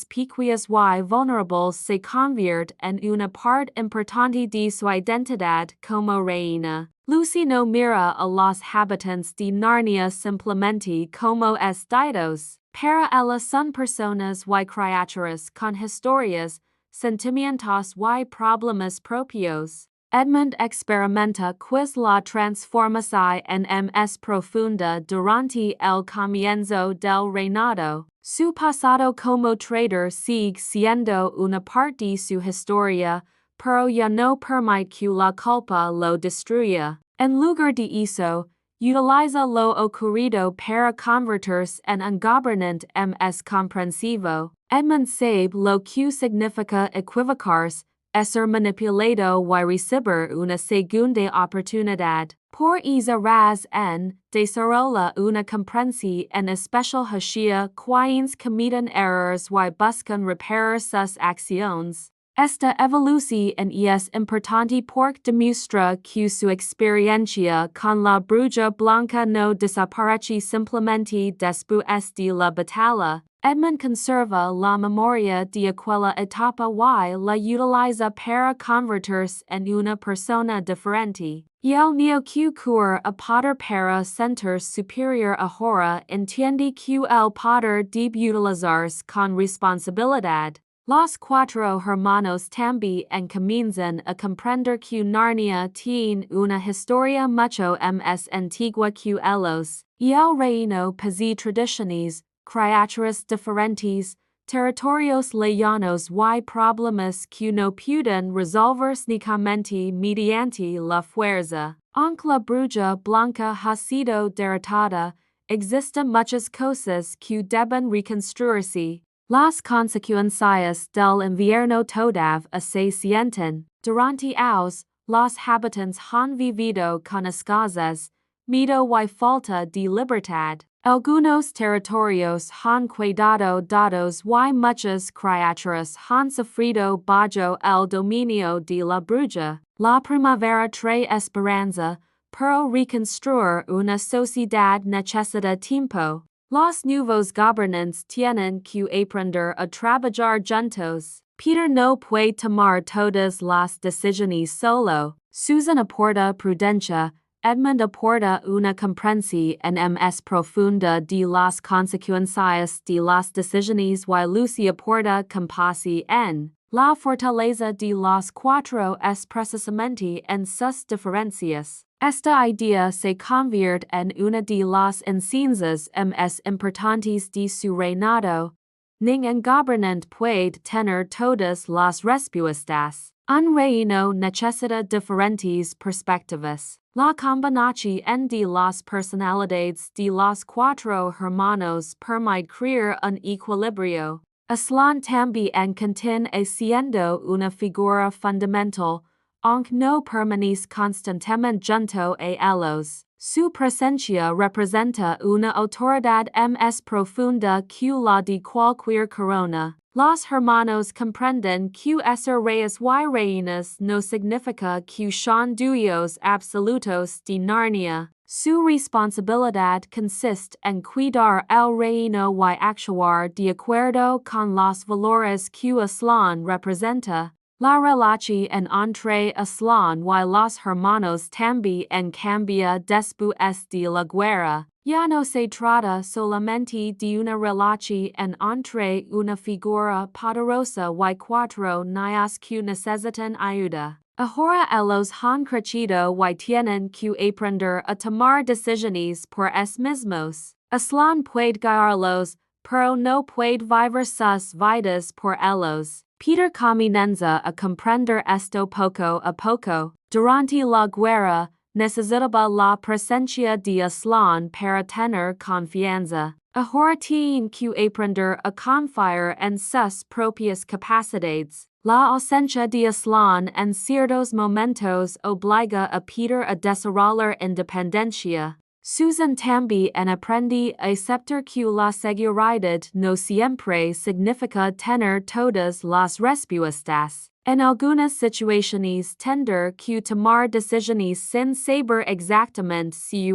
pequeñas y vulnerables se convierte en una parte importante de su identidad como reina. Lucy no mira a los habitantes de Narnia simplemente como estadios. Para ella son personas y criaturas con historias, sentimientos y problemas propios. Edmund experimenta quiz la transformación en profunda durante el comienzo del reinado. Su pasado como trader sigue siendo una parte de su historia, pero ya no permite que la culpa lo destruya. En lugar de eso, utiliza lo ocurrido para convertirse en un gobernante comprensivo. Edmund sabe lo que significa equivocarse, ser manipulado y recibir una segunda oportunidad. Por esa razón, desarrolla una comprensión en especial hacia quienes cometen errores y buscan reparar sus acciones. Esta evolución es importante porque demuestra que su experiencia con la Bruja Blanca no desaparece simplemente después de la batalla. Edmund conserva la memoria de aquella etapa y la utiliza para convertirse en una persona diferente. Y el niño que cura a poder para sentir superior ahora entiende que el poder debe utilizarse con responsabilidad. Los cuatro hermanos también comienzan a comprender que Narnia tiene una historia mucho más antigua que ellos, y el reino posee tradiciones, criaturas diferentes, territorios lejanos y problemas que no pueden resolverse únicamente mediante la fuerza. Aunque la Bruja Blanca ha sido derrotada, existen muchas cosas que deben reconstruirse. Las consecuencias del invierno todavía se sienten. Durante años, los habitantes han vivido con escasez, miedo y falta de libertad. Algunos territorios han quedado dados y muchas criaturas han sufrido bajo el dominio de la bruja. La primavera trae esperanza, pero reconstruir una sociedad necesita tiempo. Los nuevos gobernantes tienen que aprender a trabajar juntos. Peter no puede tomar todas las decisiones solo. Susan aporta prudencia. Edmund aporta una comprensión más profunda de las consecuencias de las decisiones y Lucy aporta compasión. La fortaleza de los cuatro es precisamente en sus diferencias. Esta idea se convierte en una de las enseñanzas más importantes de su reinado. Ningún gobernante puede tener todas las respuestas. Un reino necesita diferentes perspectivas. La combinación de las personalidades de los cuatro hermanos permite crear un equilibrio. Aslan también continúa siendo una figura fundamental, aunque no permanece constantemente junto a ellos. Su presencia representa una autoridad más profunda que la de cualquier corona. Los hermanos comprenden que ser reyes y reinas no significa que son dueños absolutos de Narnia. Su responsabilidad consiste en cuidar el reino y actuar de acuerdo con los valores que Aslan representa. La relación entre Aslan y los hermanos también cambia después de la guerra. Ya no se trata solamente de una relación entre una figura poderosa y cuatro niños que necesitan ayuda. Ahora ellos han crecido y tienen que aprender a tomar decisiones por sí mismos. Aslan puede guiarlos, pero no puede vivir sus vidas por ellos. Peter comienza a comprender esto poco a poco. Durante la guerra, necesitaba la presencia de Aslan para tener confianza. Ahora tiene que aprender a confiar en sus propias capacidades. La ausencia de Aslan en ciertos momentos obliga a Peter a desarrollar independencia. Susan también aprende a aceptar que la seguridad no siempre significa tener todas las respuestas. En algunas situaciones tendrá que tomar decisiones sin saber exactamente si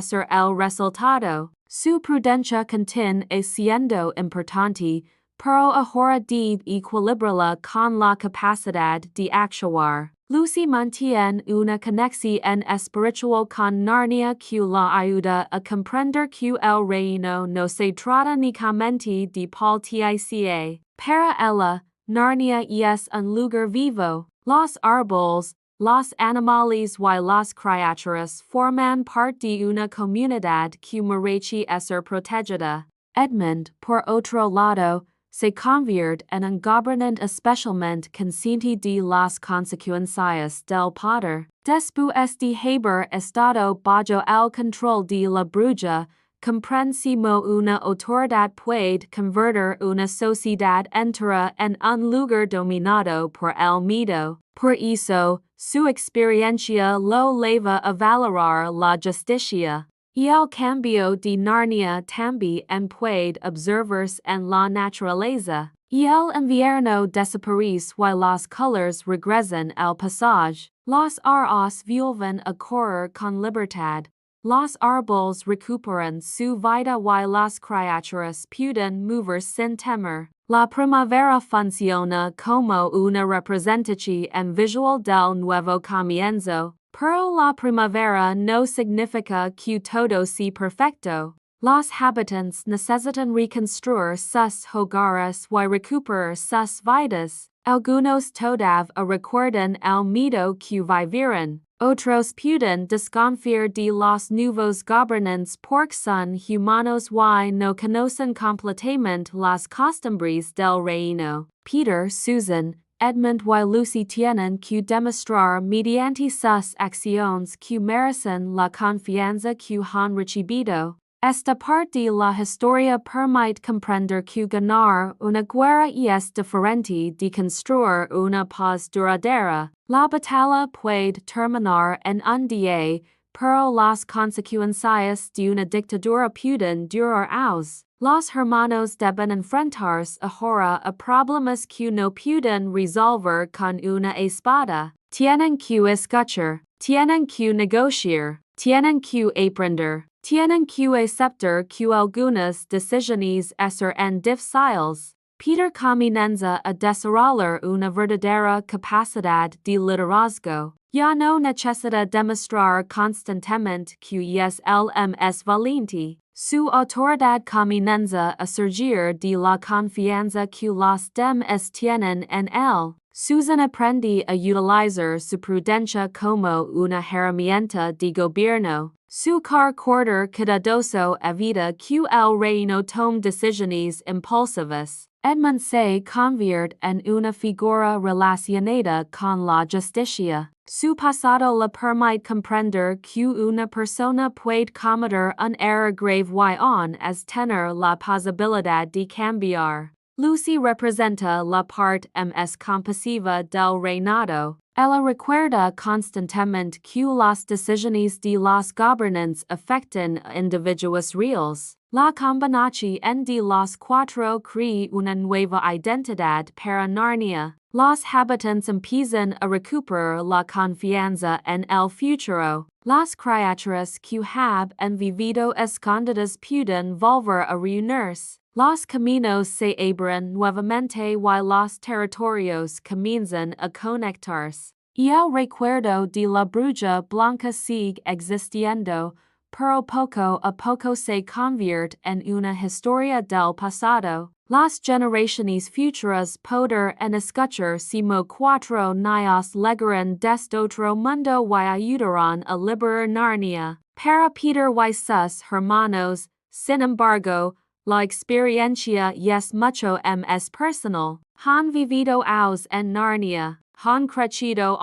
ser el resultado. Su prudencia continúa siendo importante, pero ahora debe equilibrarla con la capacidad de actuar. Lucy mantiene una conexión espiritual con Narnia que la ayuda a comprender que el reino no se trata únicamente de política. Para ella, Narnia es un lugar vivo. Los árboles, los animales y las criaturas forman parte de una comunidad que merece ser protegida. Edmund, por otro lado, se convierte en un gobernante especialmente consciente de las consecuencias del poder. Después de haber estado bajo el control de la bruja, comprende cómo una autoridad puede convertir una sociedad entera en un lugar dominado por el miedo. Por eso, su experiencia lo lleva a valorar la justicia. Y el cambio de Narnia también puede observarse en la naturaleza. Y el invierno desaparece y los colores regresan al paisaje. Los aros vuelven a correr con libertad. Los árboles recuperan su vida y las criaturas pueden mover sin temor. La primavera funciona como una representación visual del nuevo comienzo. Pero la primavera no significa que todo sea perfecto. Los habitantes necesitan reconstruir sus hogares y recuperar sus vidas. Algunos todavía recuerdan el miedo que vivieron. Otros pueden desconfiar de los nuevos gobernantes porque son humanos y no conocen completamente las costumbres del reino. Peter, Susan, Edmund y Lucy tienen que demostrar mediante sus acciones que merecen la confianza que han recibido. Esta parte de la historia permite comprender que ganar una guerra es diferente de construir una paz duradera. La batalla puede terminar en un día, pero las consecuencias de una dictadura pueden durar años. Los hermanos deben enfrentarse ahora a problemas que no pueden resolver con una espada. Tienen que escuchar, tienen que negociar, Tienen que aprender. Tienen que aceptar que algunas decisiones serán difíciles. Peter comienza a desarrollar una verdadera capacidad de liderazgo. Ya no necesita demostrar constantemente que es el más valiente. Su autoridad comienza a surgir de la confianza que los demás tienen en él. Susan aprende a utilizar su prudencia como una herramienta de gobierno. Su carácter cuidadoso evita que el reino tome decisiones impulsivas. Edmund se convierte en una figura relacionada con la justicia. Su pasado le permite comprender que una persona puede cometer un error grave y aún es tener la posibilidad de cambiar. Lucy representa la parte más compasiva del reinado. Ella recuerda constantemente que las decisiones de los gobernantes afectan a individuos reales. La combinación de los cuatro crea una nueva identidad para Narnia. Los habitantes empiezan a recuperar la confianza en el futuro. Las criaturas que han vivido escondidas pueden volver a reunirse. Los caminos se abren nuevamente y los territorios comienzan a conectarse. Y el recuerdo de la Bruja Blanca sigue existiendo, pero poco a poco se convierte en una historia del pasado. Las generaciones futuras podrán escuchar como cuatro niños llegarán desde otro mundo y ayudarán a liberar Narnia. Para Peter y sus hermanos, sin embargo, la experiencia es mucho más personal. Han vivido años en Narnia, han crecido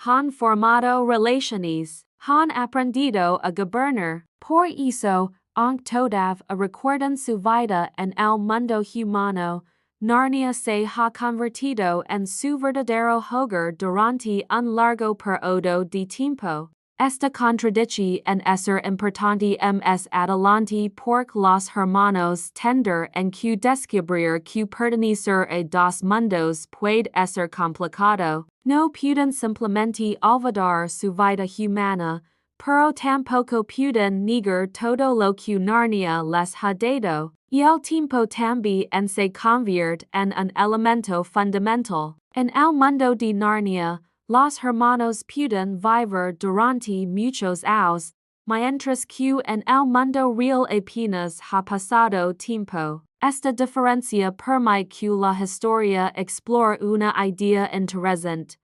han formado relaciones, han aprendido a gobernar. Por eso, aunque todavía recuerdan su vida en el mundo humano, Narnia se ha convertido en su verdadero hogar durante un largo periodo de tiempo. Esta contradice en ser importante más adelante porque los hermanos tendrán que descubrir que pertenecer a dos mundos puede ser complicado. No pueden simplemente olvidar su vida humana, pero tampoco pueden negar todo lo que Narnia les ha dado. Y el tiempo también se convierte en un elemento fundamental. En el mundo de Narnia, los hermanos pueden vivir durante muchos años, mientras que en el mundo real apenas ha pasado tiempo. Esta diferencia permite que la historia explore una idea interesante.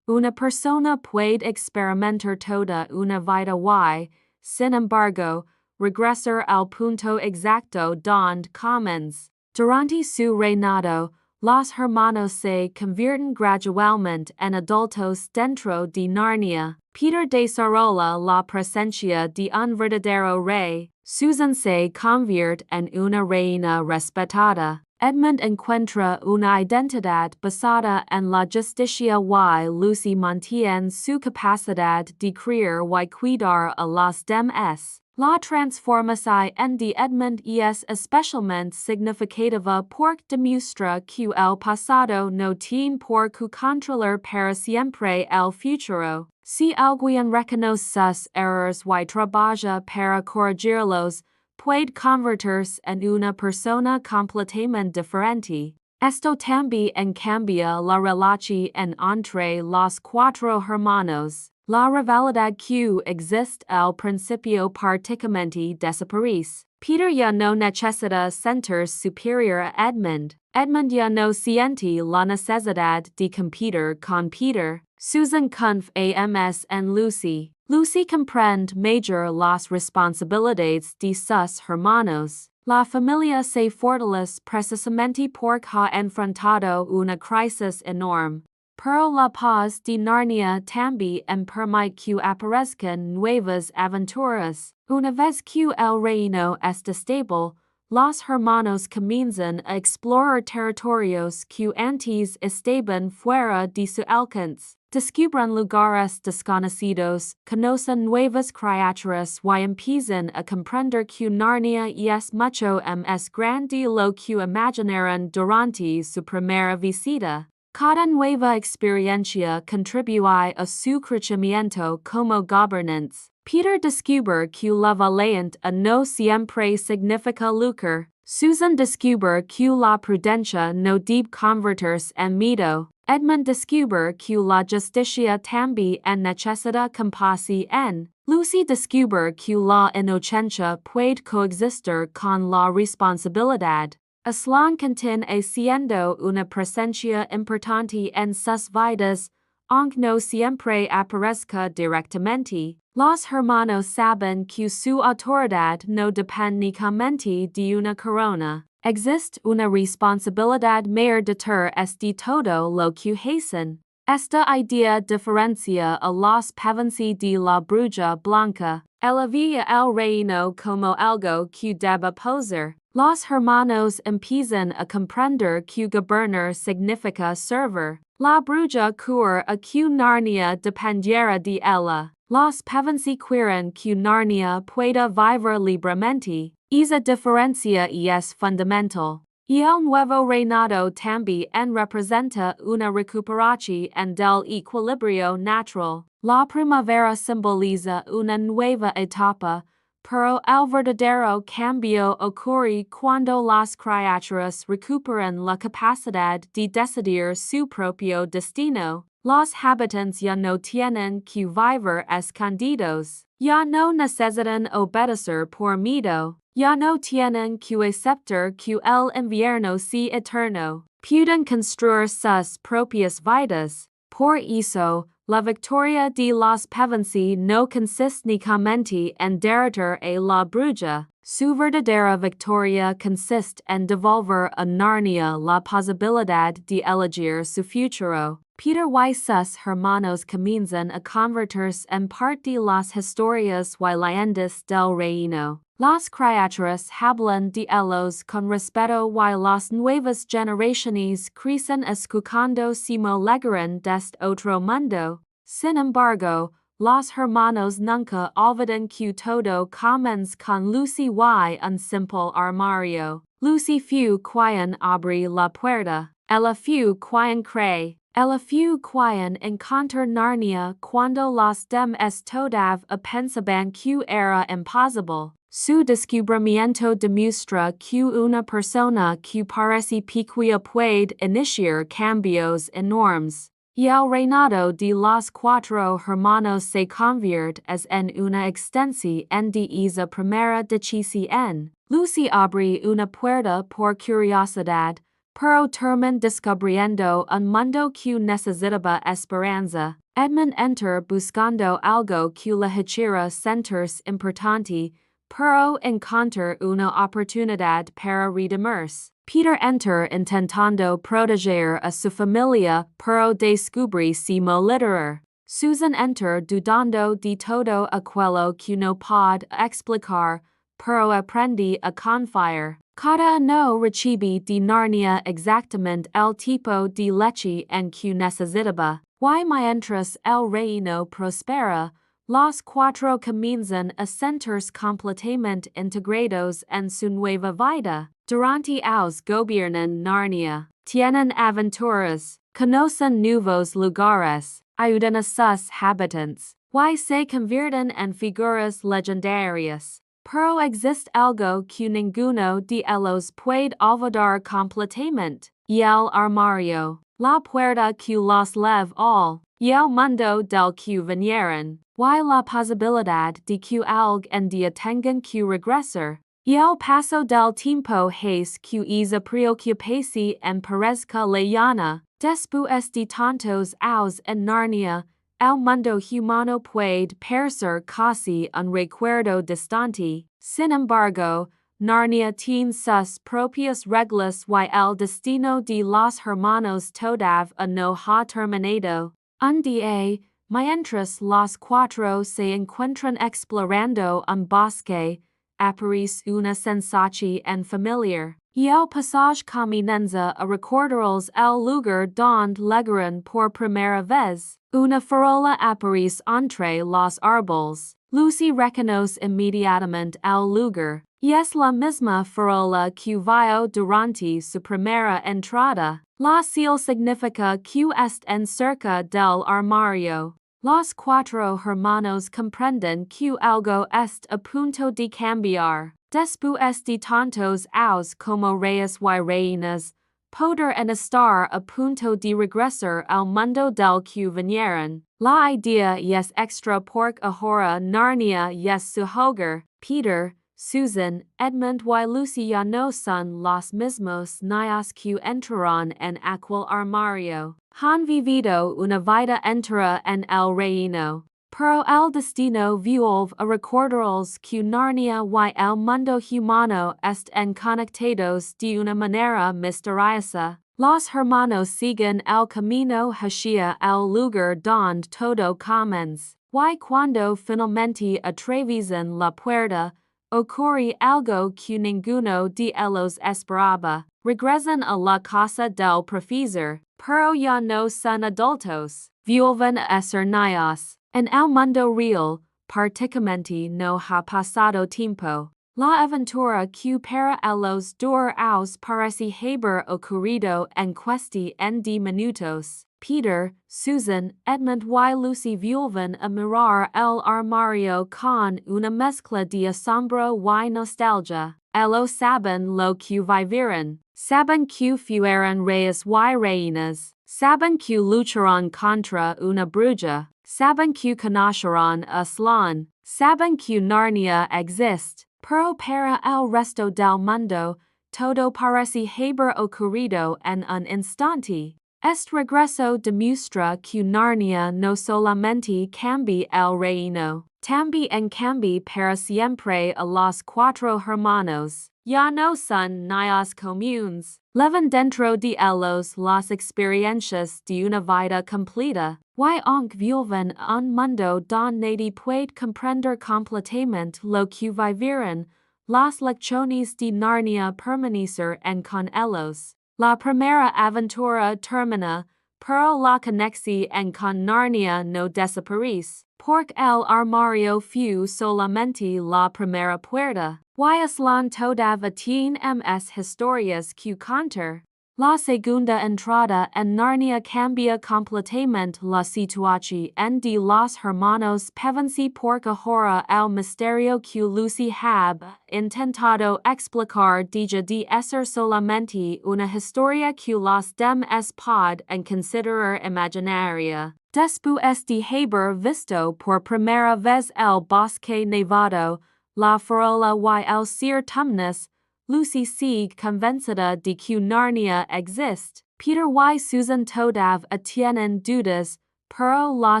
Una persona puede experimentar toda una vida y, sin embargo, regresar al punto exacto donde comienza. Durante su reinado, los hermanos se convierten gradualmente en adultos dentro de Narnia. Peter desarrolla la presencia de un verdadero rey. Susan se convierte en una reina respetada. Edmund encuentra una identidad basada en la justicia y Lucy mantiene su capacidad de criar y cuidar a los demás. La transformación de Edmund es especialmente significativa porque demuestra que el pasado no tiene por qué controlar para siempre el futuro. Si alguien reconoce sus errores y trabaja para corregirlos, puede convertirse en una persona completamente diferente. Esto también cambia la relación entre los cuatro hermanos. La rivalidad que existe al principio prácticamente desaparece. Peter ya no necesita sentirse superior a Edmund. Edmund ya no siente la necesidad de competir con Peter. Susan confía más en Lucy. Lucy comprende mejor las responsabilidades de sus hermanos. La familia se fortalece precisamente porque ha enfrentado una crisis enorme. Pero la paz de Narnia también permite que aparezcan nuevas aventuras. Una vez que el reino está estable, los hermanos comienzan a explorar territorios que antes estaban fuera de su alcance. Descubren lugares desconocidos, conocen nuevas criaturas y empiezan a comprender que Narnia es mucho más grande de lo que imaginaron durante su primera visita. Cada nueva experiencia contribuye a su crecimiento como gobernantes. Peter descubre que la valiente a no siempre significa lucre. Susan descubre que la prudencia no debe convertirse en miedo. Edmund descubre que la justicia también necesita compasión. Lucy descubre que la inocencia puede coexistir con la responsabilidad. Aslan continúa siendo una presencia importante en sus vidas, aunque no siempre aparezca directamente. Los hermanos saben que su autoridad no depende únicamente de una corona. Existe una responsabilidad mayor detrás de todo lo que hacen. Esta idea diferencia a los Pevensie de la Bruja Blanca. Ella veía el reino como algo que debe poseer. Los hermanos empiezan a comprender que gobernar significa servir. La bruja cree a que Narnia dependiera de ella. Los Pevensie quieren que Narnia pueda vivir libremente. Esa diferencia es fundamental. Y el nuevo reinado también representa una recuperación del equilibrio natural. La primavera simboliza una nueva etapa, pero el verdadero cambio ocurre cuando las criaturas recuperan la capacidad de decidir su propio destino. Los habitantes ya no tienen que vivir escondidos, ya no necesitan obedecer por miedo, ya no tienen que aceptar que el invierno sea eterno, pueden construir sus propias vidas. Por eso, la victoria de los Pevensie no consiste únicamente en derrotar a la bruja. Su verdadera victoria consiste en devolver a Narnia la posibilidad de elegir su futuro. Peter y sus hermanos comienzan a convertirse en parte de las historias y leyendas del reino. Las criaturas hablan de ellos con respeto y las nuevas generaciones crecen escuchando como llegaron desde otro mundo. Sin embargo, los hermanos nunca olvidan que todo comienza con Lucy y un simple armario. Lucy fue quien abrió la puerta. Ella fue quien cree. Ella fue quien encontró Narnia cuando los demás todavía pensaban que era imposible. Su descubrimiento demuestra que una persona que parece pequeña puede iniciar cambios enormes. Y el reinado de los cuatro hermanos se convierte en una extensión de esa primera decisión. Lucy abre una puerta por curiosidad, pero termina descubriendo un mundo que necesitaba esperanza. Edmund entra buscando algo que le hiciera sentirse importante, pero encontra una oportunidad para redimirse. Peter entra intentando proteger a su familia, pero descubre como literar. Susan entra dudando de todo aquello que no puede explicar, pero aprende a confiar. Cada uno recibe de Narnia exactamente el tipo de leche en que necesitaba. Y mientras el reino prospera, los cuatro comienzan a sentirse completamente integrados en su nueva vida. Durante los gobiernan Narnia, tienen aventuras, conocen nuevos lugares, ayudan a sus habitantes, y se convierten en figuras legendarias. Pero existe algo que ninguno de ellos puede olvidar completamente, y el armario, la puerta que los lleva al, y el mundo del que vinieron, y la posibilidad de que algún día tengan que regresar. Y el paso del tiempo hace que esa preocupación parezca lejana. Después de tantos años en Narnia, el mundo humano puede parecer casi un recuerdo distante. Sin embargo, Narnia tiene sus propias reglas y el destino de los hermanos todavía no ha terminado. Un día, mientras los cuatro se encuentran explorando un bosque, aparece una sensación familiar, y el pasaje comienza a recordarles el lugar donde llegaron por primera vez. Una farola aparece entre los árboles. Lucy reconoce inmediatamente el lugar, y es la misma farola que vio durante su primera entrada. La señal significa que está en cerca del armario. Los cuatro hermanos comprenden que algo est a punto de cambiar. Después de tantos años como reyes y reinas, poder en estar a punto de regresar al mundo del que vinieron. La idea es extra porque ahora Narnia es su hogar. Peter, Susan, Edmund y Lucy ya no son los mismos niños que entraron en aquel armario. Han vivido una vida entera en el reino. Pero el destino vuelve a recordarles que Narnia y el mundo humano están conectados de una manera misteriosa. Los hermanos siguen el camino hacia el lugar donde todo comienza. Y cuando finalmente atraviesan la puerta, ocurre algo que ninguno de ellos esperaba. Regresan a la casa del profesor, pero ya no son adultos. Vuelven a ser niños. En el mundo real, prácticamente no ha pasado tiempo. La aventura que para ellos dos parece haber ocurrido en cuestión de minutos. Peter, Susan, Edmund y Lucy vuelven a mirar el armario con una mezcla de asombro y nostalgia. Ellos saben lo que vivieron. Saben que fueron reyes y reinas. Saben que lucharon contra una bruja. Saben que conocerán a Aslan. Saben que Narnia existe. Pero para el resto del mundo, todo parece haber ocurrido en un instante. Este regreso demuestra que Narnia no solamente cambia el reino, también cambia para siempre a los cuatro hermanos. Ya no son niños comunes. Llevan dentro de ellos las experiencias de una vida completa. Y aunque vuelven a un mundo donde nadie puede comprender completamente lo que vivieron, las lecciones de Narnia permanecen con ellos. La primera aventura termina, pero la conexión con Narnia no desaparece, porque el armario fue solamente la primera puerta. Y Aslan todavía tiene más historias que contar. La segunda entrada en Narnia cambia completamente la situación de los hermanos Pevensie porque ahora el misterio que Lucy había intentado explicar deja de ser solamente una historia que los demás pueden considerar imaginaria. Después de haber visto por primera vez el bosque nevado, la farola y el ser tumnus, Lucy sigue convencida de que Narnia existe. Peter y Susan todavía tienen dudas, pero la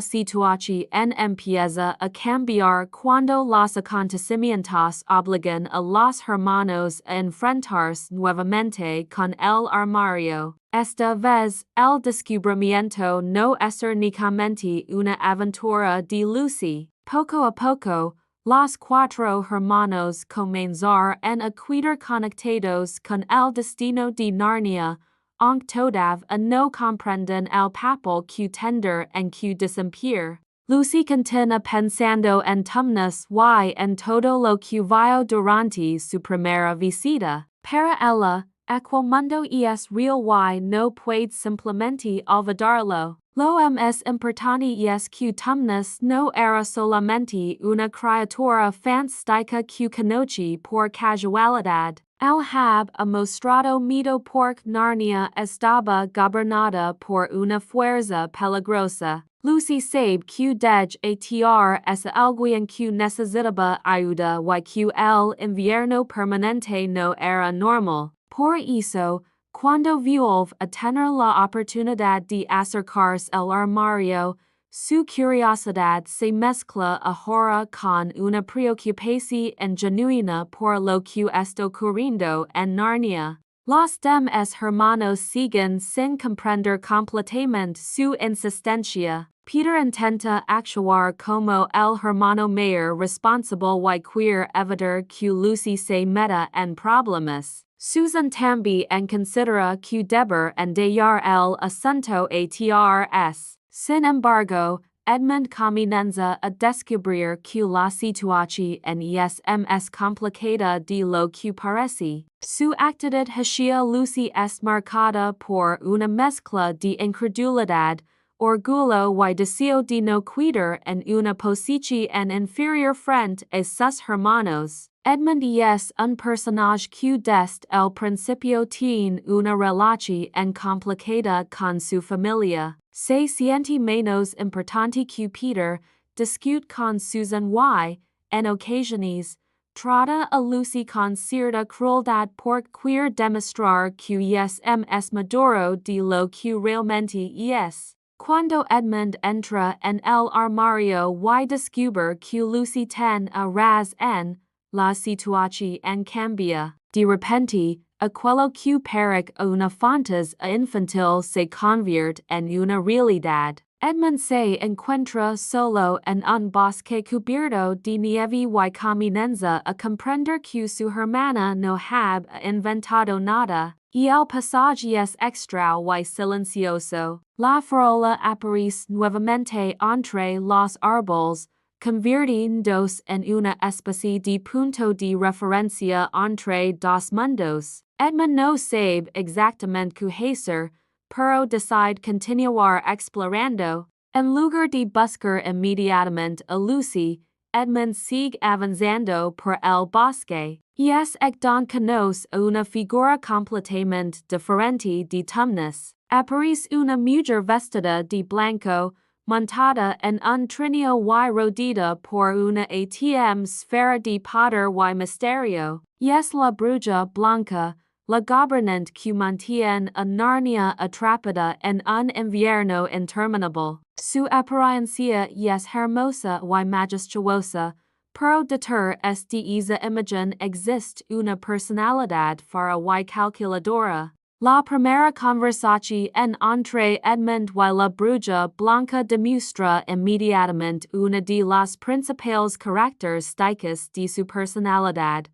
situación empieza a cambiar cuando los acontecimientos obligan a los hermanos a enfrentarse nuevamente con el armario. Esta vez, el descubrimiento no es únicamente una aventura de Lucy. Poco a poco, los cuatro hermanos comenzaron a quedar conectados con el destino de Narnia, aunque todavía no comprenden el papel que tendrán en que desempeñar. Lucy continúa pensando en tumnus y en todo lo que vio durante su primera visita. Para ella, aquel mundo es real y no puede simplemente olvidarlo. Lo más importante es que tumnus no era solamente una criatura fantástica que conoce por casualidad. Él había mostrado miedo porque Narnia estaba gobernada por una fuerza peligrosa. Lucy sabe que dej tirar es alguien que necesitaba ayuda y que el invierno permanente no era normal. Por eso, cuando vuelve a tener la oportunidad de acercarse al armario, su curiosidad se mezcla ahora con una preocupación genuina por lo que está ocurriendo en Narnia. Los demás hermanos siguen sin comprender completamente su insistencia. Peter intenta actuar como el hermano mayor responsable y quiere evitar que Lucy se meta en problemas. Susan también considera que debe enviar el asunto a TRS. Sin embargo, Edmund comienza a descubrir que la situación es más complicada de lo que parece. Su actitud hacia Lucy es marcada por una mezcla de incredulidad, orgullo y deseo de no cuidar en una posición en inferior frente a sus hermanos. Edmund es un personaje que desde el principio tiene una relación en complicada con su familia. Se siente menos importante que Peter, discute con Susan y, en ocasiones, trata a Lucy con cierta crueldad por querer demostrar que es maduro de lo que realmente es. Cuando Edmund entra en el armario y descubre que Lucy tiene a razón, la situación cambia. De repente, aquello que parece una fantasía infantil se convierte en una realidad. Edmund se encuentra solo en un bosque cubierto de nieve y comienza a comprender que su hermana no ha inventado nada, y el pasaje es extra y silencioso. La farola aparece nuevamente entre los árboles, convirtiéndose en una especie de punto de referencia entre dos mundos. Edmund no sabe exactamente qué hacer, pero decide continuar explorando. En lugar de buscar inmediatamente a Lucy, Edmund sigue avanzando por el bosque. Y es donde conoce a una figura completamente diferente de Tumnus. Aparece una mujer vestida de blanco, montada en un trineo y rodeada por una esfera de poder y misterio. Y es la Bruja Blanca, la gobernante que mantiene a Narnia atrapada en un invierno interminable. Su apariencia es hermosa y majestuosa, pero detrás de esa imagen existe una personalidad fría y calculadora. La primera conversación entre Edmund y la Bruja Blanca demuestra inmediatamente una de las principales características de su personalidad.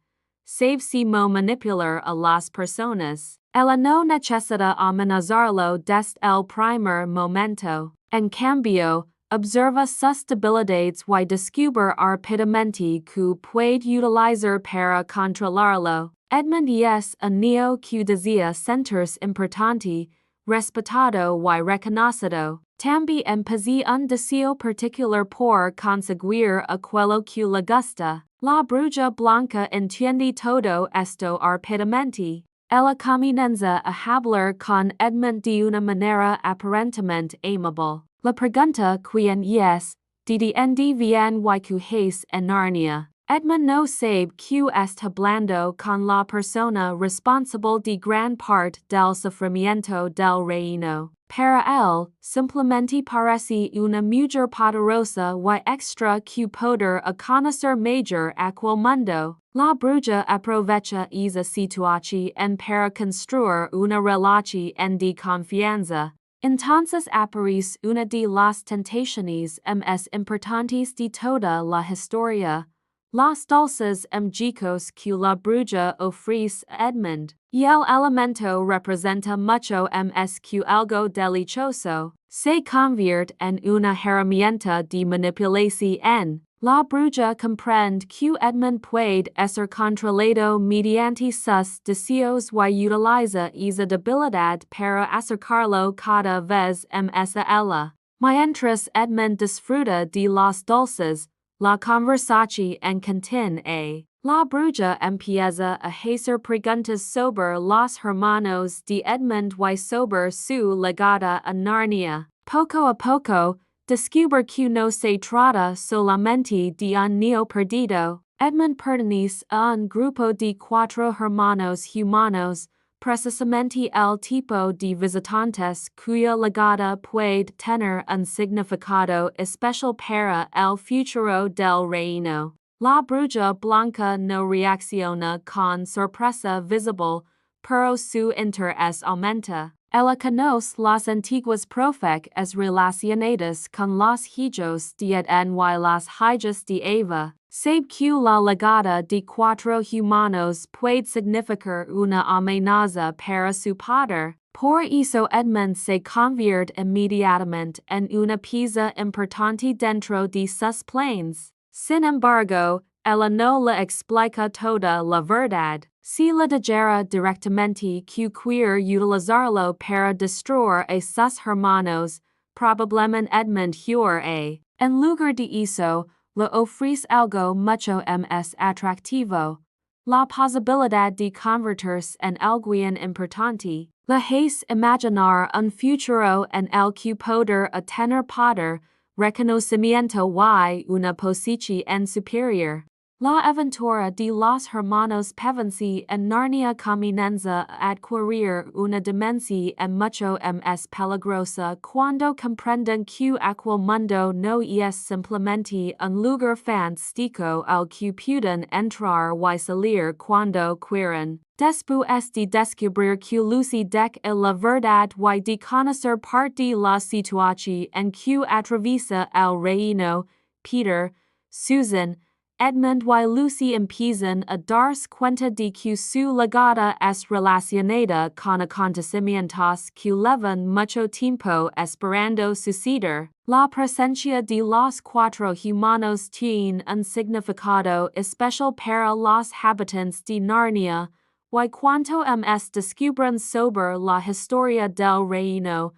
Sabe cómo manipular a las personas. Ella no necesita amenazarlo desde el primer momento. En cambio, observa sus debilidades y descubre rápidamente que puede utilizar para controlarlo. Edmund es un niño que desea sentirse importante, respetado y reconocido. También posee un deseo particular por conseguir aquello que le gusta. La Bruja Blanca entiende todo esto rápidamente. Ella comienza a hablar con Edmund de una manera aparentemente amable. Le pregunta quién es, de dónde viene y qué hace en Narnia. Edmund no sabe que está hablando con la persona responsable de gran parte del sufrimiento del reino. Para él, simplemente parece una mujer poderosa y extra que poder a conocer mejor aquel mundo. La bruja aprovecha esa situación para construir una relación de confianza. Entonces aparece una de las tentaciones más importantes de toda la historia. Los dulces mágicos que la bruja ofrece a Edmund, y el elemento representa mucho más que algo delicioso, se convierte en una herramienta de manipulación. La bruja comprende que Edmund puede ser controlado mediante sus deseos y utiliza esa debilidad para acercarlo cada vez más a ella. Mientras Edmund disfruta de los dulces, la conversación continúa. La bruja empieza a hacer preguntas sobre los hermanos de Edmund y sobre su llegada a Narnia. Poco a poco, descubre que no se trata solamente de un niño perdido. Edmund pertenece a un grupo de 4 hermanos humanos, precisamente el tipo de visitantes cuya llegada puede tener un significado especial para el futuro del reino. La Bruja Blanca no reacciona con sorpresa visible, pero su interés aumenta. Ella conoce las antiguas profecías relacionadas con los hijos de Adán y las hijas de Eva. Sabe que la llegada de 4 humanos puede significar una amenaza para su padre. Por eso Edmund se convierte inmediatamente en una pieza importante dentro de sus planes. Sin embargo, ella no le explica toda la verdad. Si le dijera directamente que quiere utilizarlo para destruir a sus hermanos, problemen Edmund huer a. En lugar de eso, le ofrece algo mucho más atractivo. La posibilidad de convertirse en alguien importante. Le hace imaginar un futuro en el que poder a tener poder, reconocimiento y una posición superior. La aventura de los hermanos Pevensie en Narnia comienza a adquirir una dimensión mucho más peligrosa cuando comprenden que aquel mundo no es simplemente un lugar fantástico al que pueden entrar y salir cuando quieran. Después de descubrir que Lucy deck la verdad y de conocer parte de la situación en que atraviesa el reino, Peter, Susan, Edmund y Lucy empiezan a darse cuenta de que su llegada es relacionada con acontecimientos que llevan mucho tiempo esperando suceder. La presencia de los cuatro humanos tiene un significado especial para los habitantes de Narnia, y cuanto más descubren sobre la historia del reino,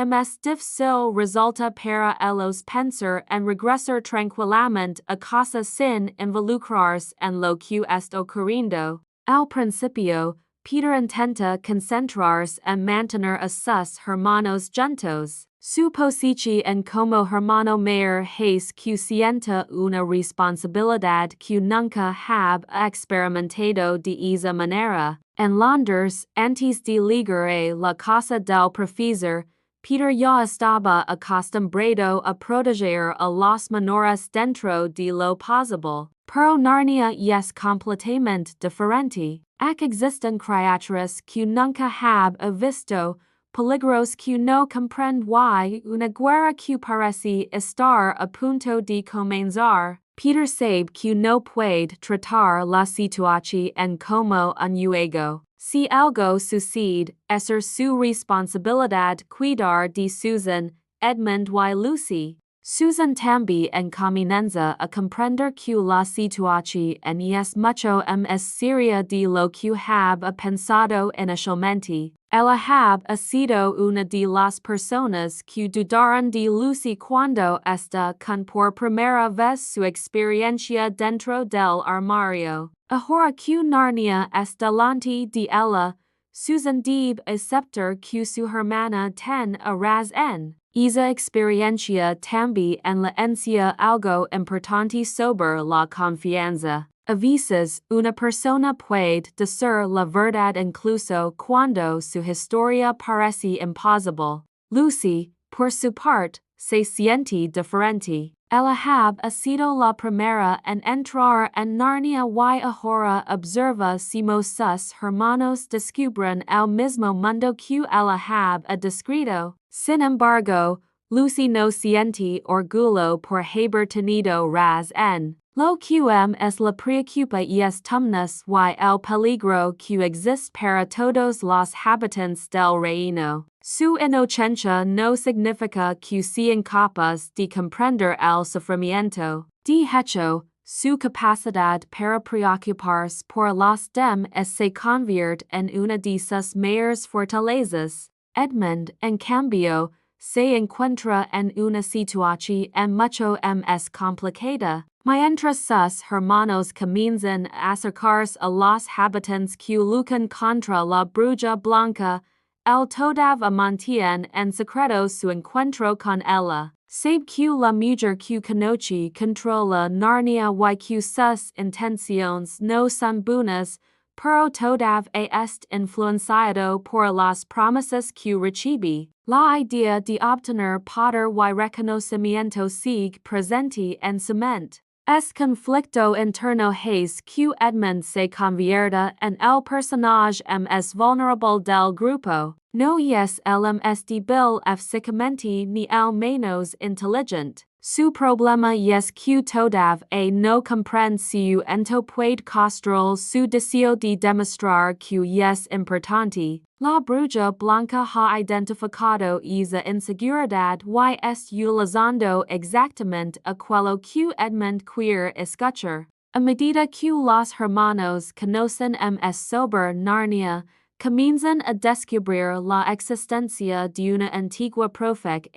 más difícil resulta para ellos pensar en regresar tranquilamente a casa sin involucrarse en lo que está ocurriendo. Al principio, Peter intenta concentrarse en mantener a sus hermanos juntos. Su posición como hermano mayor hace que sienta una responsabilidad que nunca ha experimentado de esa manera. En Londres, antes de llegar a la casa del profesor, Peter ya estaba acostumbrado a proteger a los menores dentro de lo posible. Pero Narnia es completamente diferente. Existen criaturas que nunca ha visto, peligros que no comprende y una guerra que parece estar a punto de comenzar. Peter sabe que no puede tratar la situación como un juego. Si algo sucede, es su responsabilidad cuidar de Susan, Edmund y Lucy. Susan también comienza a comprender que la situación es mucho más seria de lo que había pensado inicialmente. Ella ha sido una de las personas que dudaron de Lucy cuando esta con por primera vez su experiencia dentro del armario. Ahora que Narnia es delante de ella, Susan debe aceptar que su hermana tiene razón. Esa experiencia también le enseña algo importante sobre la confianza. A veces, una persona puede decir la verdad incluso cuando su historia parece imposible. Lucy, por su parte, se siente diferente. Ella ha sido la primera en entrar en Narnia y ahora observa cómo sus hermanos descubren el mismo mundo que ella ha descrito. Sin embargo, Lucy no siente orgullo por haber tenido razón. Lo que es la preocupa es tumnus y el peligro que existe para todos los habitantes del reino. Su inocencia no significa que sean capaces de comprender el sufrimiento. De hecho, su capacidad para preocuparse por los demás se convierte en una de sus mayores fortalezas. Edmund, en cambio, se encuentra en una situación mucho más complicada. Mientras sus hermanos comienzan a acercarse a los habitantes que luchan contra la Bruja Blanca, él todavía mantiene en secreto su encuentro con ella. Sabe que la mujer que conoce controla Narnia y que sus intenciones no son buenas, pero todavía está influenciado por las promesas que recibe. La idea de obtener poder y reconocimiento sigue presente en su mente. Es conflicto interno hace que Edmund se convierta en el personaje más vulnerable del grupo. No es el más débil físicamente ni el menos inteligente. Su problema es que todavía no comprende su ento puede castrar su deseo de demostrar que es importante. La Bruja Blanca ha identificado esa inseguridad y está utilizando exactamente aquello que Edmund quiere escuchar. A medida que los hermanos conocen más sobre Narnia, comienzan a descubrir la existencia de una antigua profeta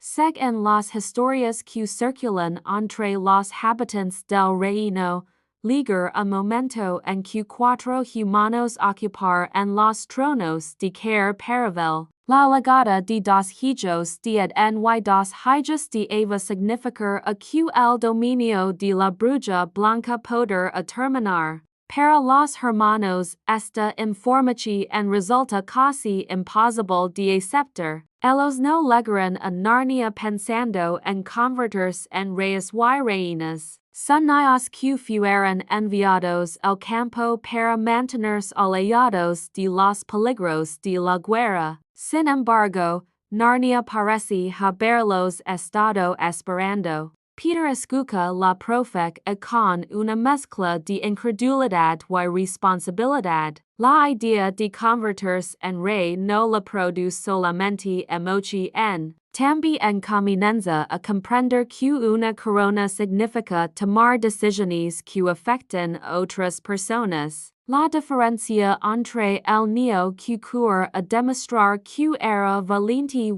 Seg en las historias que circulan entre los habitantes del reino, liger un momento en que cuatro humanos ocupar en los tronos de care paravel. La llegada de dos hijos de Edmund y dos hijas de Eva significar a que el dominio de la Bruja Blanca poder a terminar. Para los hermanos, esta información en resulta casi imposible de aceptar. Ellos no llegaron a Narnia pensando en convertirse en reyes y reinas. Son niños que fueron enviados al campo para mantenerse alejados de los peligros de la guerra. Sin embargo, Narnia parece haberlos estado esperando. Peter escucha la profecía con una mezcla de incredulidad y responsabilidad. La idea de convertirse en rey no le produce solamente emoción, también comienza a comprender que una corona significa tomar decisiones que afecten a otras personas. La diferencia entre el niño que quiere a demostrar que era valiente y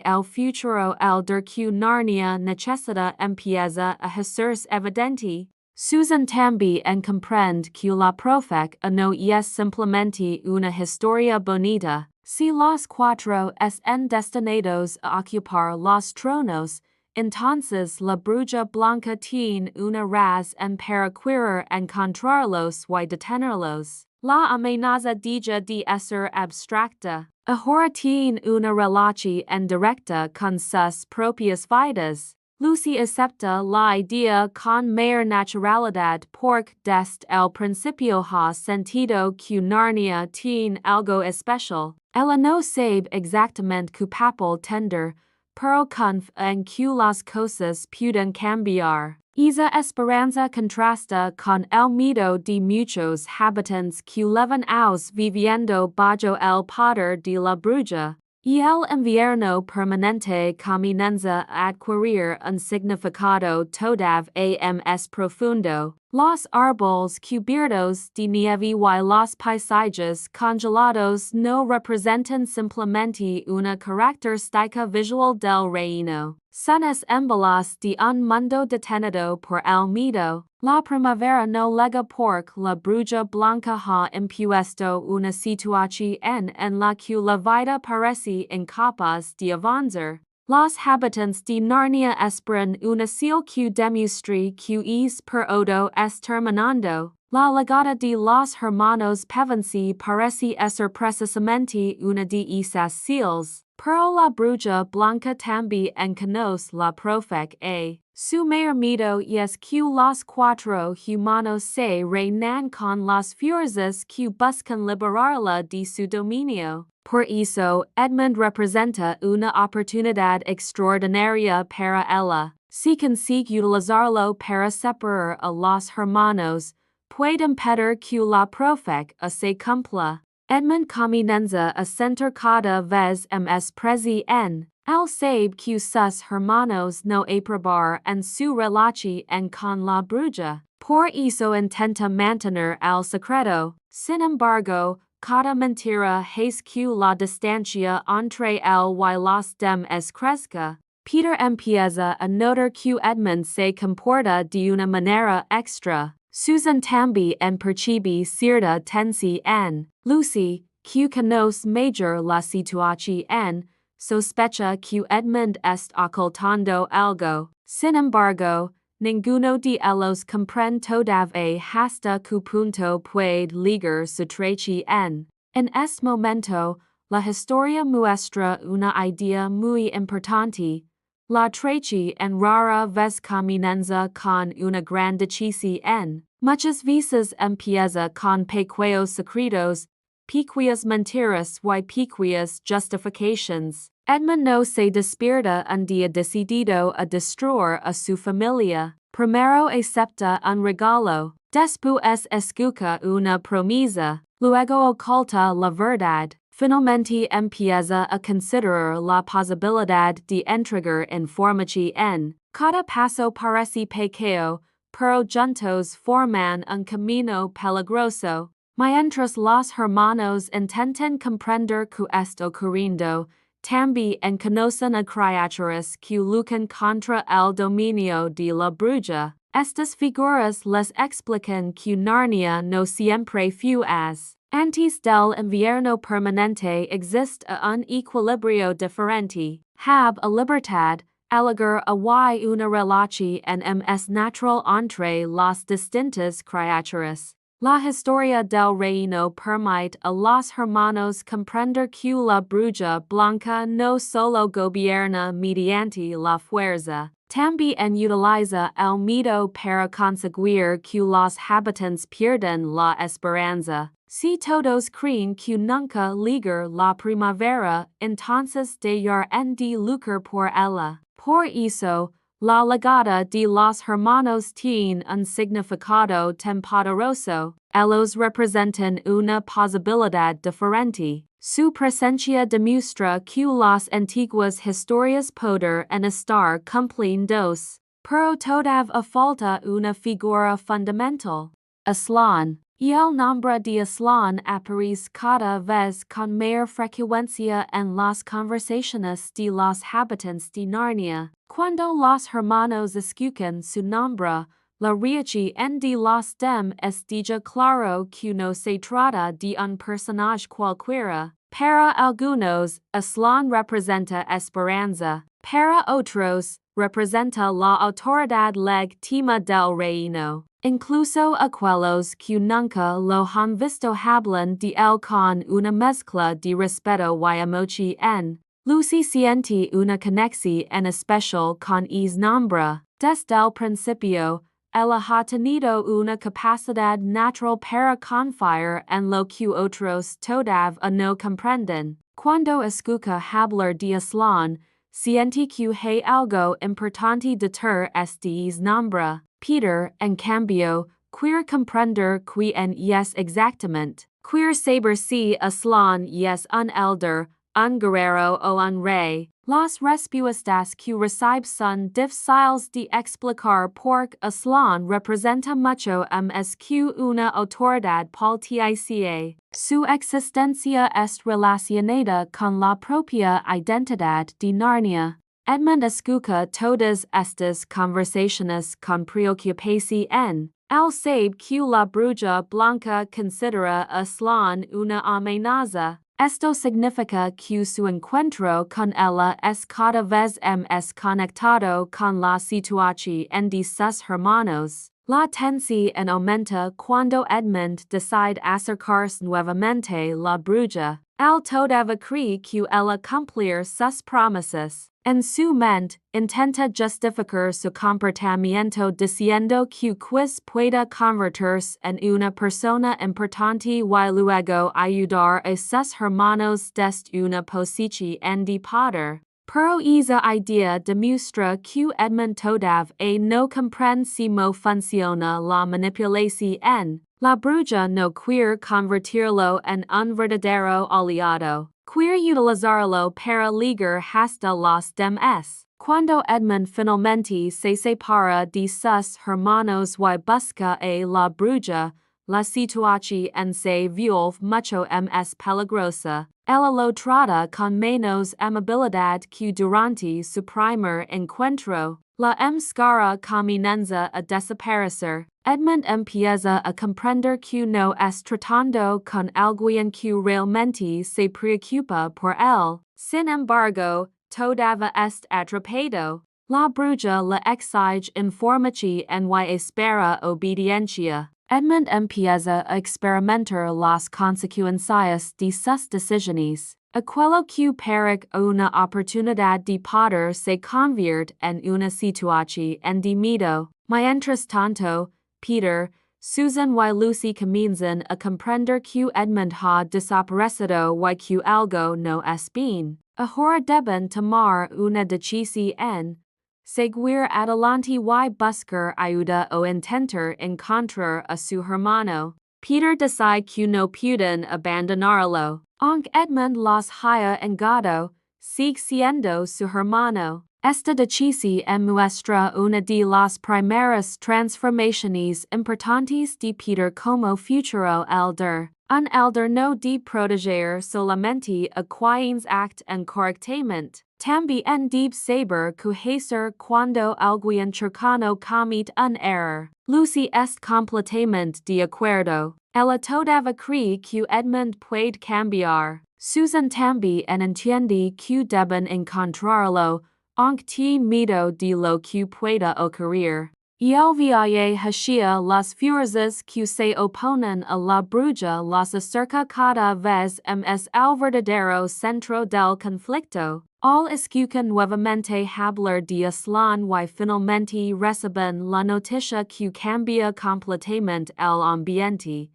el futuro elder que Narnia necesita empieza a hacerse evidente. Susan también comprende que la profecía no es simplemente una historia bonita. Si los cuatro están destinados a ocupar los tronos, entonces la Bruja Blanca tiene una razón para querer encontrarlos y detenerlos. La amenaza deja de ser abstracta. Ahora tiene una relación directa con sus propias vidas. Lucy acepta la idea con mayor naturalidad porque desde el principio ha sentido que Narnia tiene algo especial. Ella no sabe exactamente qué papel tender, pero confía en que las cosas pueden cambiar. Esa esperanza contrasta con el miedo de muchos habitantes que llevan años viviendo bajo el poder de la bruja. Y el invierno permanente comienza a adquirir un significado todavía más profundo. Los árboles cubiertos de nieve y los paisajes congelados no representan simplemente una característica visual del reino. Son emblemas de un mundo detenido por el miedo. La primavera no llega porque la Bruja Blanca ha impuesto una situación en la que la vida parece incapaz de avanzar. Los habitantes de Narnia esperan un cielo que demuestre que es periodo es terminando. La llegada de los hermanos Pevensie parece ser precisamente una de esas seals. Pero la Bruja Blanca también conoce la profecía. Su mayor miedo es que los cuatro humanos se reúnan con las fuerzas que buscan liberarla de su dominio. Por eso, Edmund representa una oportunidad extraordinaria para ella. Si consigue utilizarlo para separar a los hermanos, puede impedir que la profecía se cumpla. Edmund comienza a sentir cada vez más presión. Él sabe que sus hermanos no aprobar en su relación con la bruja. Por eso intenta mantener el secreto. Sin embargo, cada mentira hace que la distancia entre él y los demás crezca. Peter empieza a notar que Edmund se comporta de una manera extra. Susan también percibe cierta tensión. Lucy, que conoce mejor la situación, sospecha que Edmund está ocultando algo. Sin embargo, ninguno de ellos comprende todavía hasta qué punto puede ligar su traición. En este momento, la historia muestra una idea muy importante. La traición rara vez comienza con una gran decisión. Muchas veces empieza con pequeños secretos, pequeñas mentiras y pequeñas justifications. Edmund no se despierta un día decidido a destruir a su familia. Primero acepta un regalo, después escucha una promesa, luego oculta la verdad. Finalmente empieza a considerar la posibilidad de entregar información. Cada paso parece pequeño, pero juntos forman un camino peligroso. Mientras los hermanos intentan comprender qué está ocurriendo, tambi en conocen a criaturas que luchan contra el dominio de la bruja. Estas figuras les explican que Narnia no siempre fue as. Antes del invierno permanente existe un equilibrio diferente. Hab a libertad, elegir a y una relación en es natural entre las distintas criaturas. La historia del reino permite a los hermanos comprender que la bruja blanca no solo gobierna mediante la fuerza, también utiliza el miedo para conseguir que los habitantes pierdan la esperanza. Si todos creen que nunca llegar la primavera, entonces dejarán de luchar por ella. Por eso, la llegada de los hermanos tiene un significado tan poderoso, ellos representan una posibilidad diferente. Su presencia demuestra que las antiguas historias podrían estar cumplidos, pero todavía falta una figura fundamental. Aslan. Y el nombre de Aslan aparece cada vez con mayor frecuencia en las conversaciones de los habitantes de Narnia. Cuando los hermanos escuchan su nombre, la reacción de los dem es deja claro que no se trata de un personaje cualquiera. Para algunos, Aslan representa esperanza. Para otros, representa la autoridad legítima del reino. Incluso aquellos que nunca lo han visto hablan de él con una mezcla de respeto y emoción. Lucy siente una conexión en especial con ese nombre. Desde el principio, ella ha tenido una capacidad natural para confiar en lo que otros todavía no comprenden. Cuando escucha hablar de Aslan, siente que hay algo importante detrás de ese nombre. Peter, en cambio, quiere comprender quién es exactamente. Quiere saber si Aslan es un elder, un guerrero o un rey. Las respuestas que recibe son difíciles de explicar porque Aslan representa mucho más que una autoridad política. Su existencia es relacionada con la propia identidad de Narnia. Edmund escucha todas estas conversaciones con preocupación. Él sabe que la bruja blanca considera a Aslan una amenaza. Esto significa que su encuentro con ella es cada vez más conectado con la situación de sus hermanos. La tensión aumenta cuando Edmund decide acercarse nuevamente a la bruja. Él todavía cree que ella cumplir sus promesas. En su mente, intenta justificar su comportamiento diciendo que quizás pueda convertirse en una persona importante y luego ayudar a sus hermanos desde una posición de poder. Pero esa idea demuestra que Edmund todavía no comprende cómo funciona la manipulación. La bruja no quiere convertirlo en un verdadero aliado. Quiere utilizarlo para ligar hasta los demás. Cuando Edmund finalmente se separa de sus hermanos y busca a la bruja, la situación se vuelve mucho más peligrosa. Ella lo trata con menos amabilidad que durante su primer encuentro. La máscara comienza a desaparecer. Edmund empieza a comprender que no es tratando con alguien que realmente se preocupa por él. Sin embargo, todavía está atrapado. La bruja le exige información y espera obediencia. Edmund empieza a experimentar las consecuencias de sus decisiones. Aquello que parece una oportunidad de poder se convierte en una situación de miedo. Mientras tanto, Peter, Susan y Lucy comienzan a comprender que Edmund ha desaparecido y que algo no es bien. Ahora deben tomar una decisión. Seguir adelante y buscar ayuda o intentar encontrar a su hermano. Peter decide que no pueden abandonarlo. Aunque Edmund los haya engado, sigue siendo su hermano. Esta decisión muestra una de las primeras transformaciones importantes de Peter como futuro elder. un elder no de proteger solamente a quienes act en correctamente, también debe saber que hacer cuando alguien cercano comete un error. Lucy est completamente de acuerdo. Ella todavía cree que Edmund puede cambiar. Susan también entiende que deben encontrarlo, aunque tiene miedo de lo que pueda ocurrir. Y el viaje hacia las fuerzas que se oponen a la bruja las acerca cada vez más al verdadero centro del conflicto. Al escuchar nuevamente hablar de Aslan y finalmente reciben la noticia que cambia completamente el ambiente.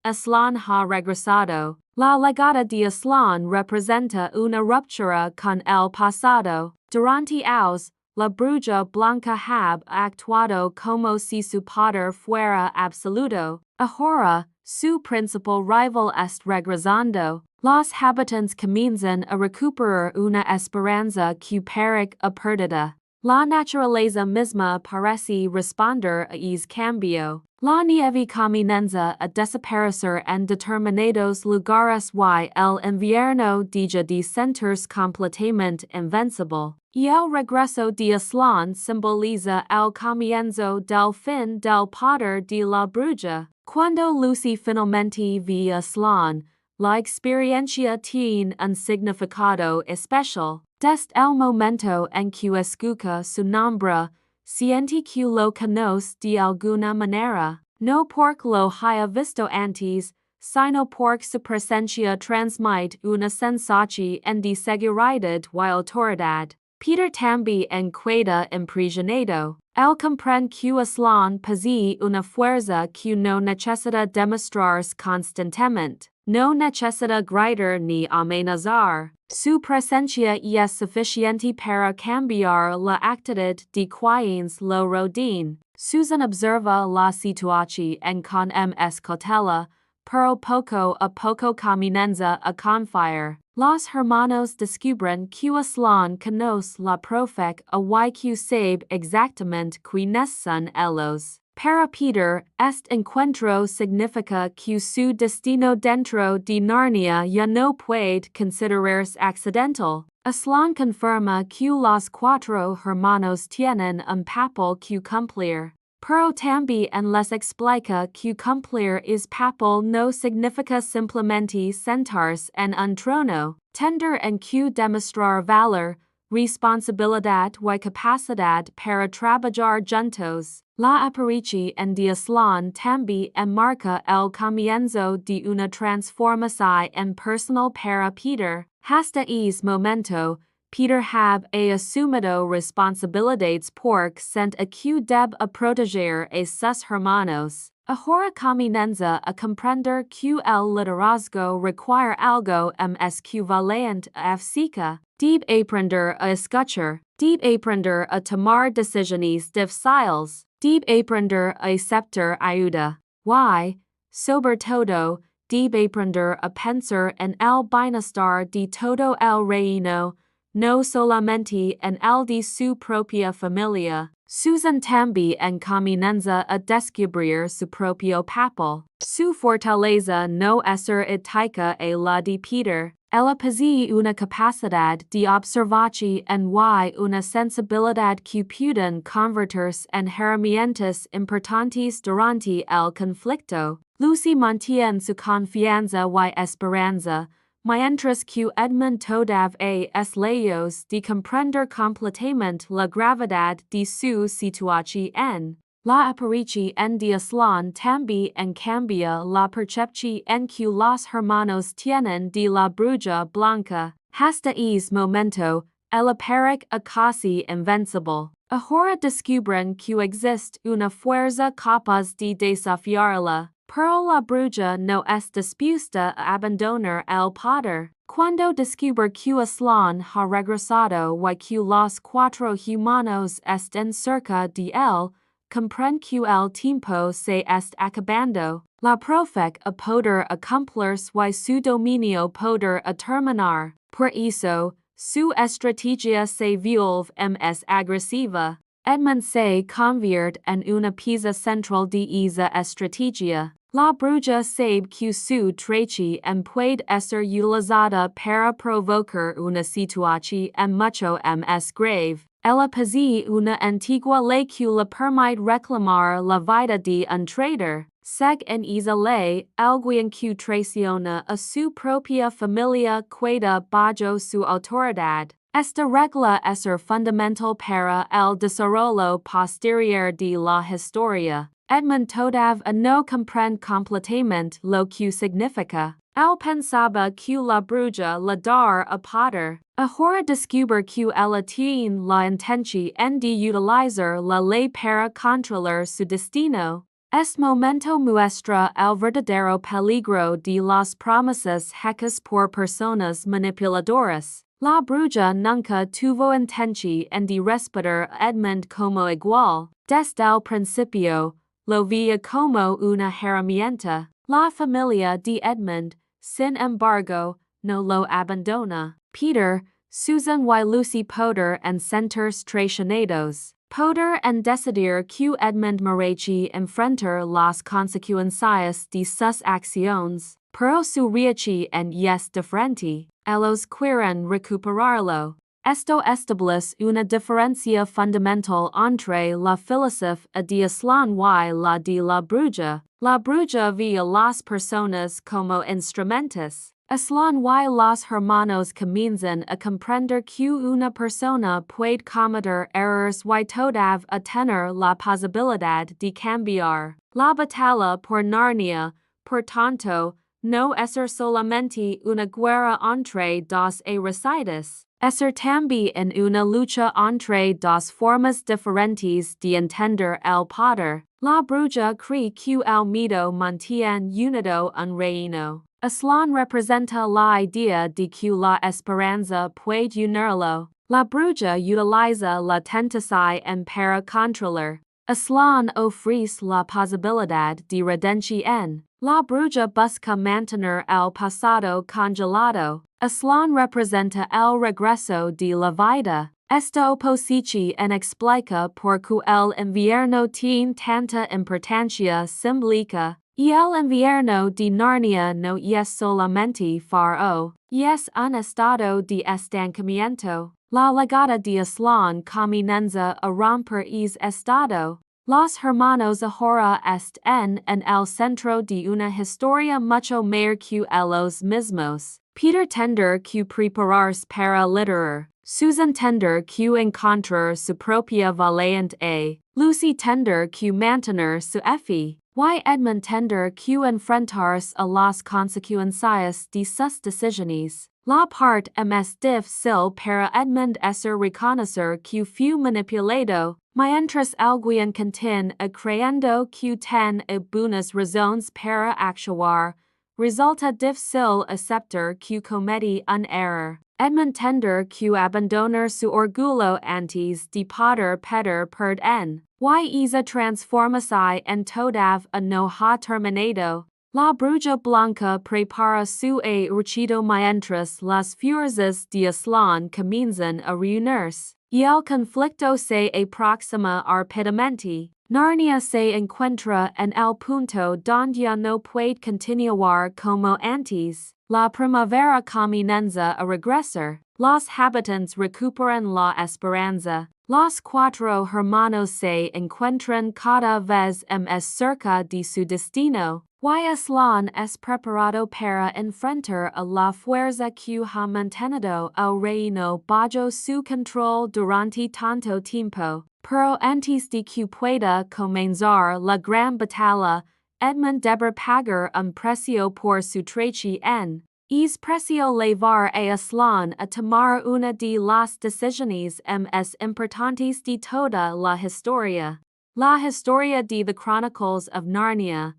Aslan ha regresado. La llegada de Aslan representa una ruptura con el pasado. Durante años, la Bruja Blanca ha actuado como si su poder fuera absoluto. Ahora, su principal rival est regresando. Los habitantes comienzan a recuperar una esperanza que parece perdida. La naturaleza misma parece responder a ese cambio. La nieve comienza a desaparecer en determinados lugares y el invierno deja de sentirse completamente invencible. Y el regreso de Aslan simboliza el comienzo del fin del poder de la bruja. Cuando Lucy finalmente ve a Aslan, la experiencia tiene un significado especial. Desde el momento en que escucha su nombre, siente que lo conoce de alguna manera, no porque lo haya visto antes, sino porque su presencia transmite una sensación de seguridad y autoridad. Peter también queda impresionado. Él comprende que Aslan posee una fuerza que no necesita demostrarse constantemente. No necesita gritar ni amenazar. Su presencia es suficiente para cambiar la actitud de quienes lo rodean. Susan observa la situación con ms cautela, pero poco a poco comienza a confiar. Los hermanos descubren que Aslan conoce la profecía y que sabe exactamente quiénes son ellos. Para Peter, este encuentro significa que su destino dentro de Narnia ya no puede considerarse accidental. Aslan confirma que los cuatro hermanos tienen un papel que cumplir. Pero también les explica que cumplir ese papel no significa simplemente sentarse en un trono. Tender en que demostrar valor, responsabilidad y capacidad para trabajar juntos. La aparición de Aslan también marca el comienzo de una transformación personal para Peter. Hasta ese momento, Peter había asumido responsabilidades porque sent que debe proteger a sus hermanos. Ahora comienza a comprender que el liderazgo requiere algo más equivalente a física. Debe aprender a escuchar. Debe aprender a tomar decisiones difíciles. Debe aprender a aceptar ayuda. Y, sobre todo, debe aprender a pensar en el bienestar de todo el reino, no solamente en el de su propia familia. Susan también comienza a descubrir su propio papel. Su fortaleza no es idéntica a la de Peter. Ella posee una capacidad de observación y una sensibilidad que pueden convertirse en herramientas importantes durante el conflicto. Lucy mantiene su confianza y esperanza, mientras que Edmund todavía es lejos de comprender completamente la gravedad de su situación. La aparición de Aslan también cambia la percepción que los hermanos tienen de la Bruja Blanca. Hasta ese momento, ella parece casi invencible. Ahora descubren que existe una fuerza capaz de desafiarla. Pero la bruja no es dispuesta a abandonar el poder. Cuando descubre que Aslan ha regresado y que los cuatro humanos están cerca de él, comprende que el tiempo se está acabando. La profecía poder cumplirse y su dominio poder terminar. Por eso, su estrategia se vuelve más agresiva. Edmund se convierte en una pieza central de esa estrategia. La Bruja sabe que su trache en puede ser utilizada para provocar una situación mucho más grave. Ella posee una antigua ley que le permite reclamar la vida de un traidor. Seg en esa ley, alguien que traiciona a su propia familia queda bajo su autoridad. Esta regla es fundamental para el desarrollo posterior de la historia. Edmund todavía no comprende completamente lo que significa. Él pensaba que la bruja le dar a poder. Ahora descubre que ella tiene la intención de utilizar la ley para controlar su destino. Este momento muestra el verdadero peligro de las promesas hechas por personas manipuladoras. La bruja nunca tuvo intención de respetar a Edmund como igual. Desde el principio, lo veía como una herramienta. La familia de Edmund, sin embargo, no lo abandona. Peter, Susan y Lucy poder en sentirse traicionados. Poder en decidir que Edmund merece enfrentar las consecuencias de sus acciones, pero su reacción es diferente. Ellos quieren recuperarlo. Esto establece una diferencia fundamental entre la filosofía de Aslan y la de la bruja. La bruja ve a las personas como instrumentos. Aslan y los hermanos comienzan a comprender que una persona puede cometer errores y todavía a tener la posibilidad de cambiar. La batalla por Narnia, por tanto, no es solamente una guerra entre dos héroes. Es también una lucha entre dos formas diferentes de entender el poder. La bruja cree que el miedo mantiene unido un reino. Aslan representa la idea de que la esperanza puede unirlo. La bruja utiliza la tentación para controlar. Aslan ofrece la posibilidad de redención. La bruja busca mantener el pasado congelado. Aslan representa el regreso de la vida. Esta oposición explica por qué el invierno tiene tanta importancia simbólica. Y el invierno de Narnia no es solamente faro, es un estado de estancamiento. La llegada de Aslan comienza a romper ese estado. Los hermanos ahora están en el centro de una historia mucho mayor que ellos mismos. Peter tendrá que prepararse para liderar. Susan tendrá que encontrar su propia valiente. Lucy tendrá que mantener su fe. Y Edmund tendrá que enfrentarse a las consecuencias de sus decisiones. La parte más difícil para Edmund es reconocer que fue manipulado, mientras alguien continúa creyendo que tiene buenas razones para actuar. Resulta difícil aceptar que comete un error. Edmund tendrá que abandonar su orgullo antes de poder pedir perdón. Y esa transformación todavía no ha terminado. La Bruja Blanca prepara su archido mientras las fuerzas de Aslan comienzan a reunirse. Y el conflicto se aproxima rápidamente. Narnia se encuentra en el punto donde ya no puede continuar como antes. La primavera comienza a regresar. Los habitantes recuperan la esperanza. Los cuatro hermanos se encuentran cada vez más cerca de su destino. Y Aslan es preparado para enfrentar a la fuerza que ha mantenido el reino bajo su control durante tanto tiempo. Pero antes de que pueda comenzar la gran batalla, Edmund debe pagar un precio por su traición. Es precio llevar a Aslan a tomar una de las decisiones más importantes de toda la historia. La historia de The Chronicles of Narnia.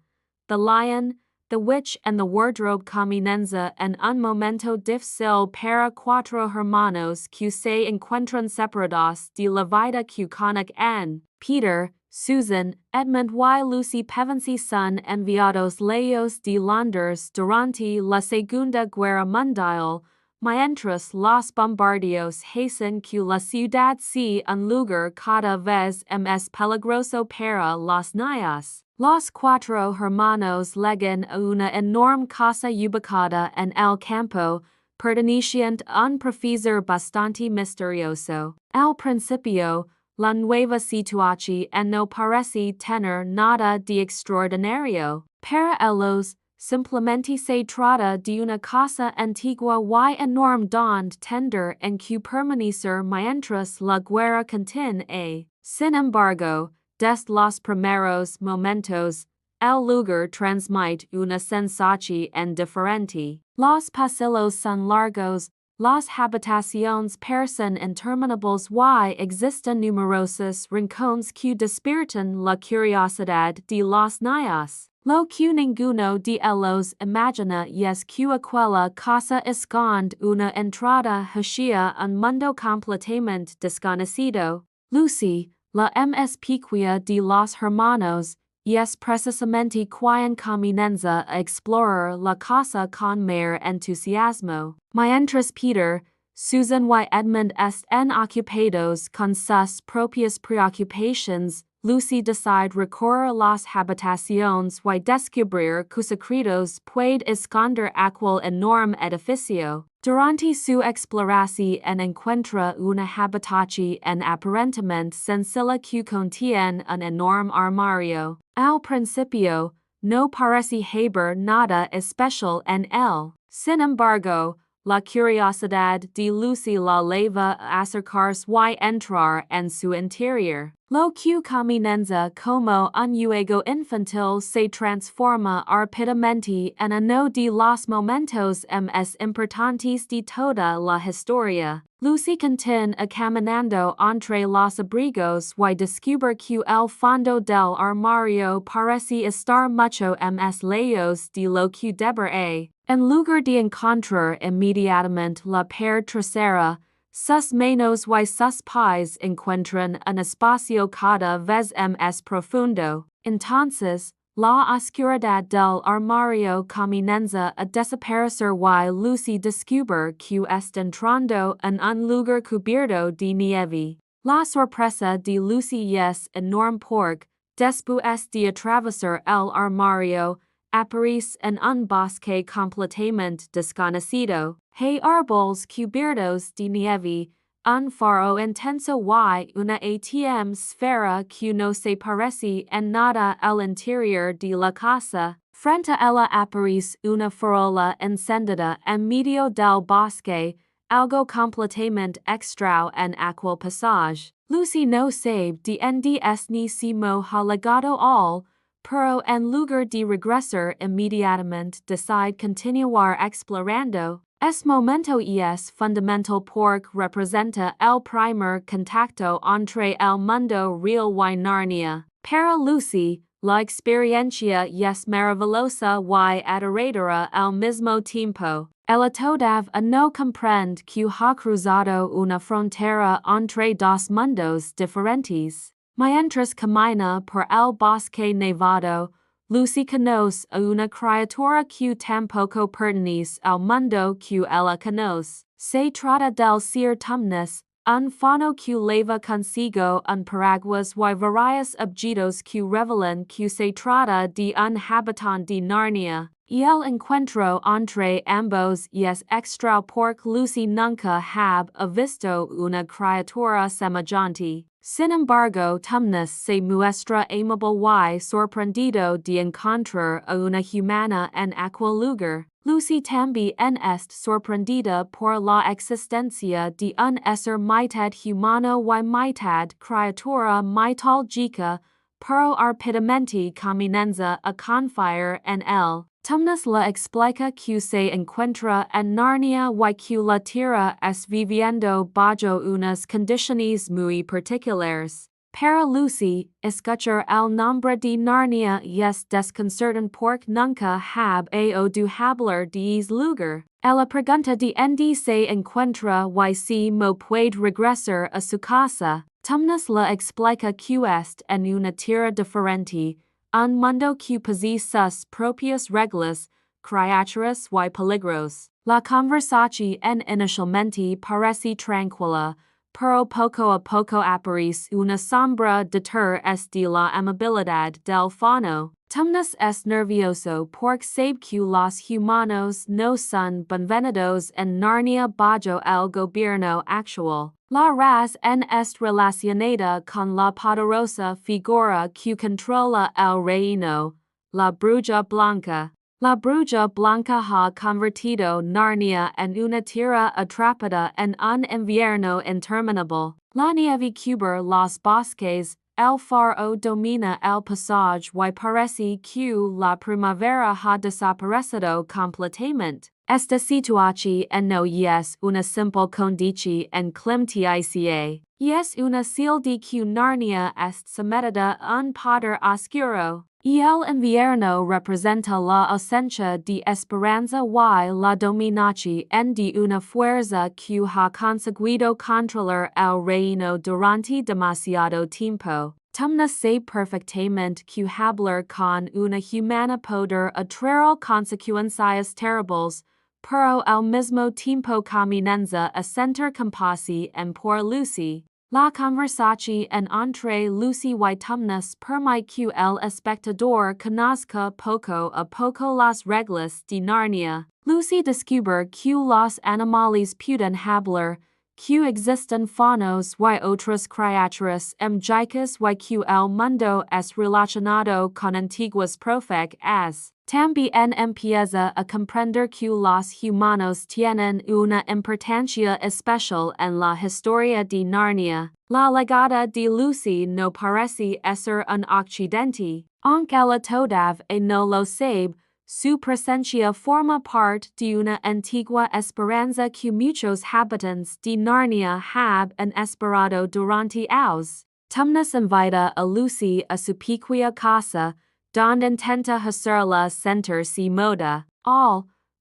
The Lion, the Witch and the Wardrobe comienza en un momento difícil para cuatro hermanos que se encuentran separados de la vida que conocen. Peter, Susan, Edmund y Lucy Pevensie son enviados lejos de Londres durante la Segunda Guerra Mundial, mientras los bombardeos hacen que la ciudad sea un lugar cada vez más peligroso para los niños. Los cuatro hermanos llegan a una enorme casa ubicada en el campo, perteneciente a un profesor bastante misterioso. Al principio, la nueva situación no parece tener nada de extraordinario. Para ellos, simplemente se trata de una casa antigua y enorme donde tender en que permanecer mientras la guerra continúe. Sin embargo, desde los primeros momentos, el lugar transmite una sensación diferente. Los pasillos son largos, las habitaciones parecen interminables y existen numerosos rincones que despiertan la curiosidad de los niños. Lo que ninguno de ellos imagina es que aquella casa esconde una entrada hacia un mundo completamente desconocido. Lucy, la más pequeña de los hermanos, es precisamente quien comienza a explorar la casa con mayor entusiasmo. Mientras Peter, Susan y Edmund están ocupados con sus propias preocupaciones, Lucy decide recorrer las habitaciones y descubrir que secretos puede esconder aquel enorme edificio. Durante su exploración encuentra una habitación aparentemente sencilla que contiene un enorme armario. Al principio, no parece haber nada especial en él. Sin embargo, la curiosidad de Lucy la lleva a acercarse y entrar en su interior. Lo que comienza como un juego infantil se transforma rápidamente en uno de los momentos más importantes de toda la historia. Lucy continúa caminando entre los abrigos y descubre que el fondo del armario parece estar mucho más lejos de lo que debería. En lugar de encontrar inmediatamente la pared trasera, sus manos y sus pies encuentran un espacio cada vez más profundo. Entonces, la oscuridad del armario comienza a desaparecer y Lucy descubre que está entrando en un lugar cubierto de nieve. La sorpresa de Lucy es enorme porque, después de atravesar el armario, aparece en un bosque completamente desconocido. Hay árboles cubiertos de nieve, un faro intenso y una atmósfera que no se parece en nada al interior de la casa. Frente a ella aparece una farola encendida en medio del bosque, algo completamente extra en aquel pasaje. Lucy no sabe de dónde es ni si ha llegado al, pero en lugar de regresar inmediatamente decide continuar explorando. Es momento es fundamental porque representa el primer contacto entre el mundo real y Narnia. Para Lucy, la experiencia es maravillosa y aterradora al mismo tiempo. Ella todavía no comprende que ha cruzado una frontera entre dos mundos diferentes. Mientras camina por el bosque nevado, Lucy conoce a una criatura que tampoco pertenece al mundo que ella conoce. Se trata del ser Tumnus, un fauno que lleva consigo un paraguas y varios objetos que revelan que se trata de un habitante de Narnia. Y el encuentro entre ambos es extra porque Lucy nunca ha visto una criatura semejante. Sin embargo, Tumnus se muestra amable y sorprendido de encontrar a una humana en aquel lugar. Lucy también está sorprendida por la existencia de un ser mitad humano y mitad criatura mitológica, pero rápidamente comienza a confiar en él. Tumnus le explica que se encuentra en Narnia y que la tierra es viviendo bajo unas condiciones muy particulares. Para Lucy, escuchar el nombre de Narnia es desconcertante porque nunca ha oído hablar de ese lugar. Ella pregunta de dónde se encuentra y si puede regresar a su casa. Tumnus le explica que está en una tierra diferente, un mundo que posee sus propias reglas, criaturas y peligros. La conversación inicialmente parece tranquila, pero poco a poco aparece una sombra detrás de la amabilidad del fauno. Tumnus es nervioso porque sabe que los humanos no son bienvenidos en Narnia bajo el gobierno actual. La razón es relacionada con la poderosa figura que controla el reino, la Bruja Blanca. La Bruja Blanca ha convertido Narnia en una tierra atrapada en un invierno interminable. La nieve cubre los bosques, el faro domina el pasaje y parece que la primavera ha desaparecido completamente. Esta situación no es una simple condición en climaticiae, es una señal de que Narnia es sometida a un poder oscuro. Y el invierno representa la ausencia de esperanza y la dominación de una fuerza que ha conseguido controlar el reino durante demasiado tiempo. Tumnus sabe perfectamente que hablar con una humana poder atraer consecuencias terribles, pero al mismo tiempo comienza a sentir compasión por Lucy. La conversación entre Lucy y Tumnus permite que el espectador conozca poco a poco las reglas de Narnia. Lucy descubre que los animales pueden hablar, que existen faunos y otras criaturas mágicas y que el mundo es relacionado con antiguas profecías. También empieza a comprender que los humanos tienen una importancia especial en la historia de Narnia. La llegada de Lucy no parece ser un accidente, aunque ella todavía no lo sabe. Su presencia forma parte de una antigua esperanza que muchos habitantes de Narnia han esperado durante años. Tumnus invita a Lucy a su pequeña casa, donde intenta hacerla sentirse moda.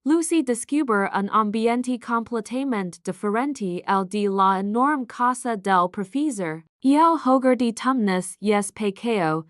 Lucy descubre un ambiente completamente diferente al de la enorme casa del profesor. Y el hogar de Tumnus es pequeño,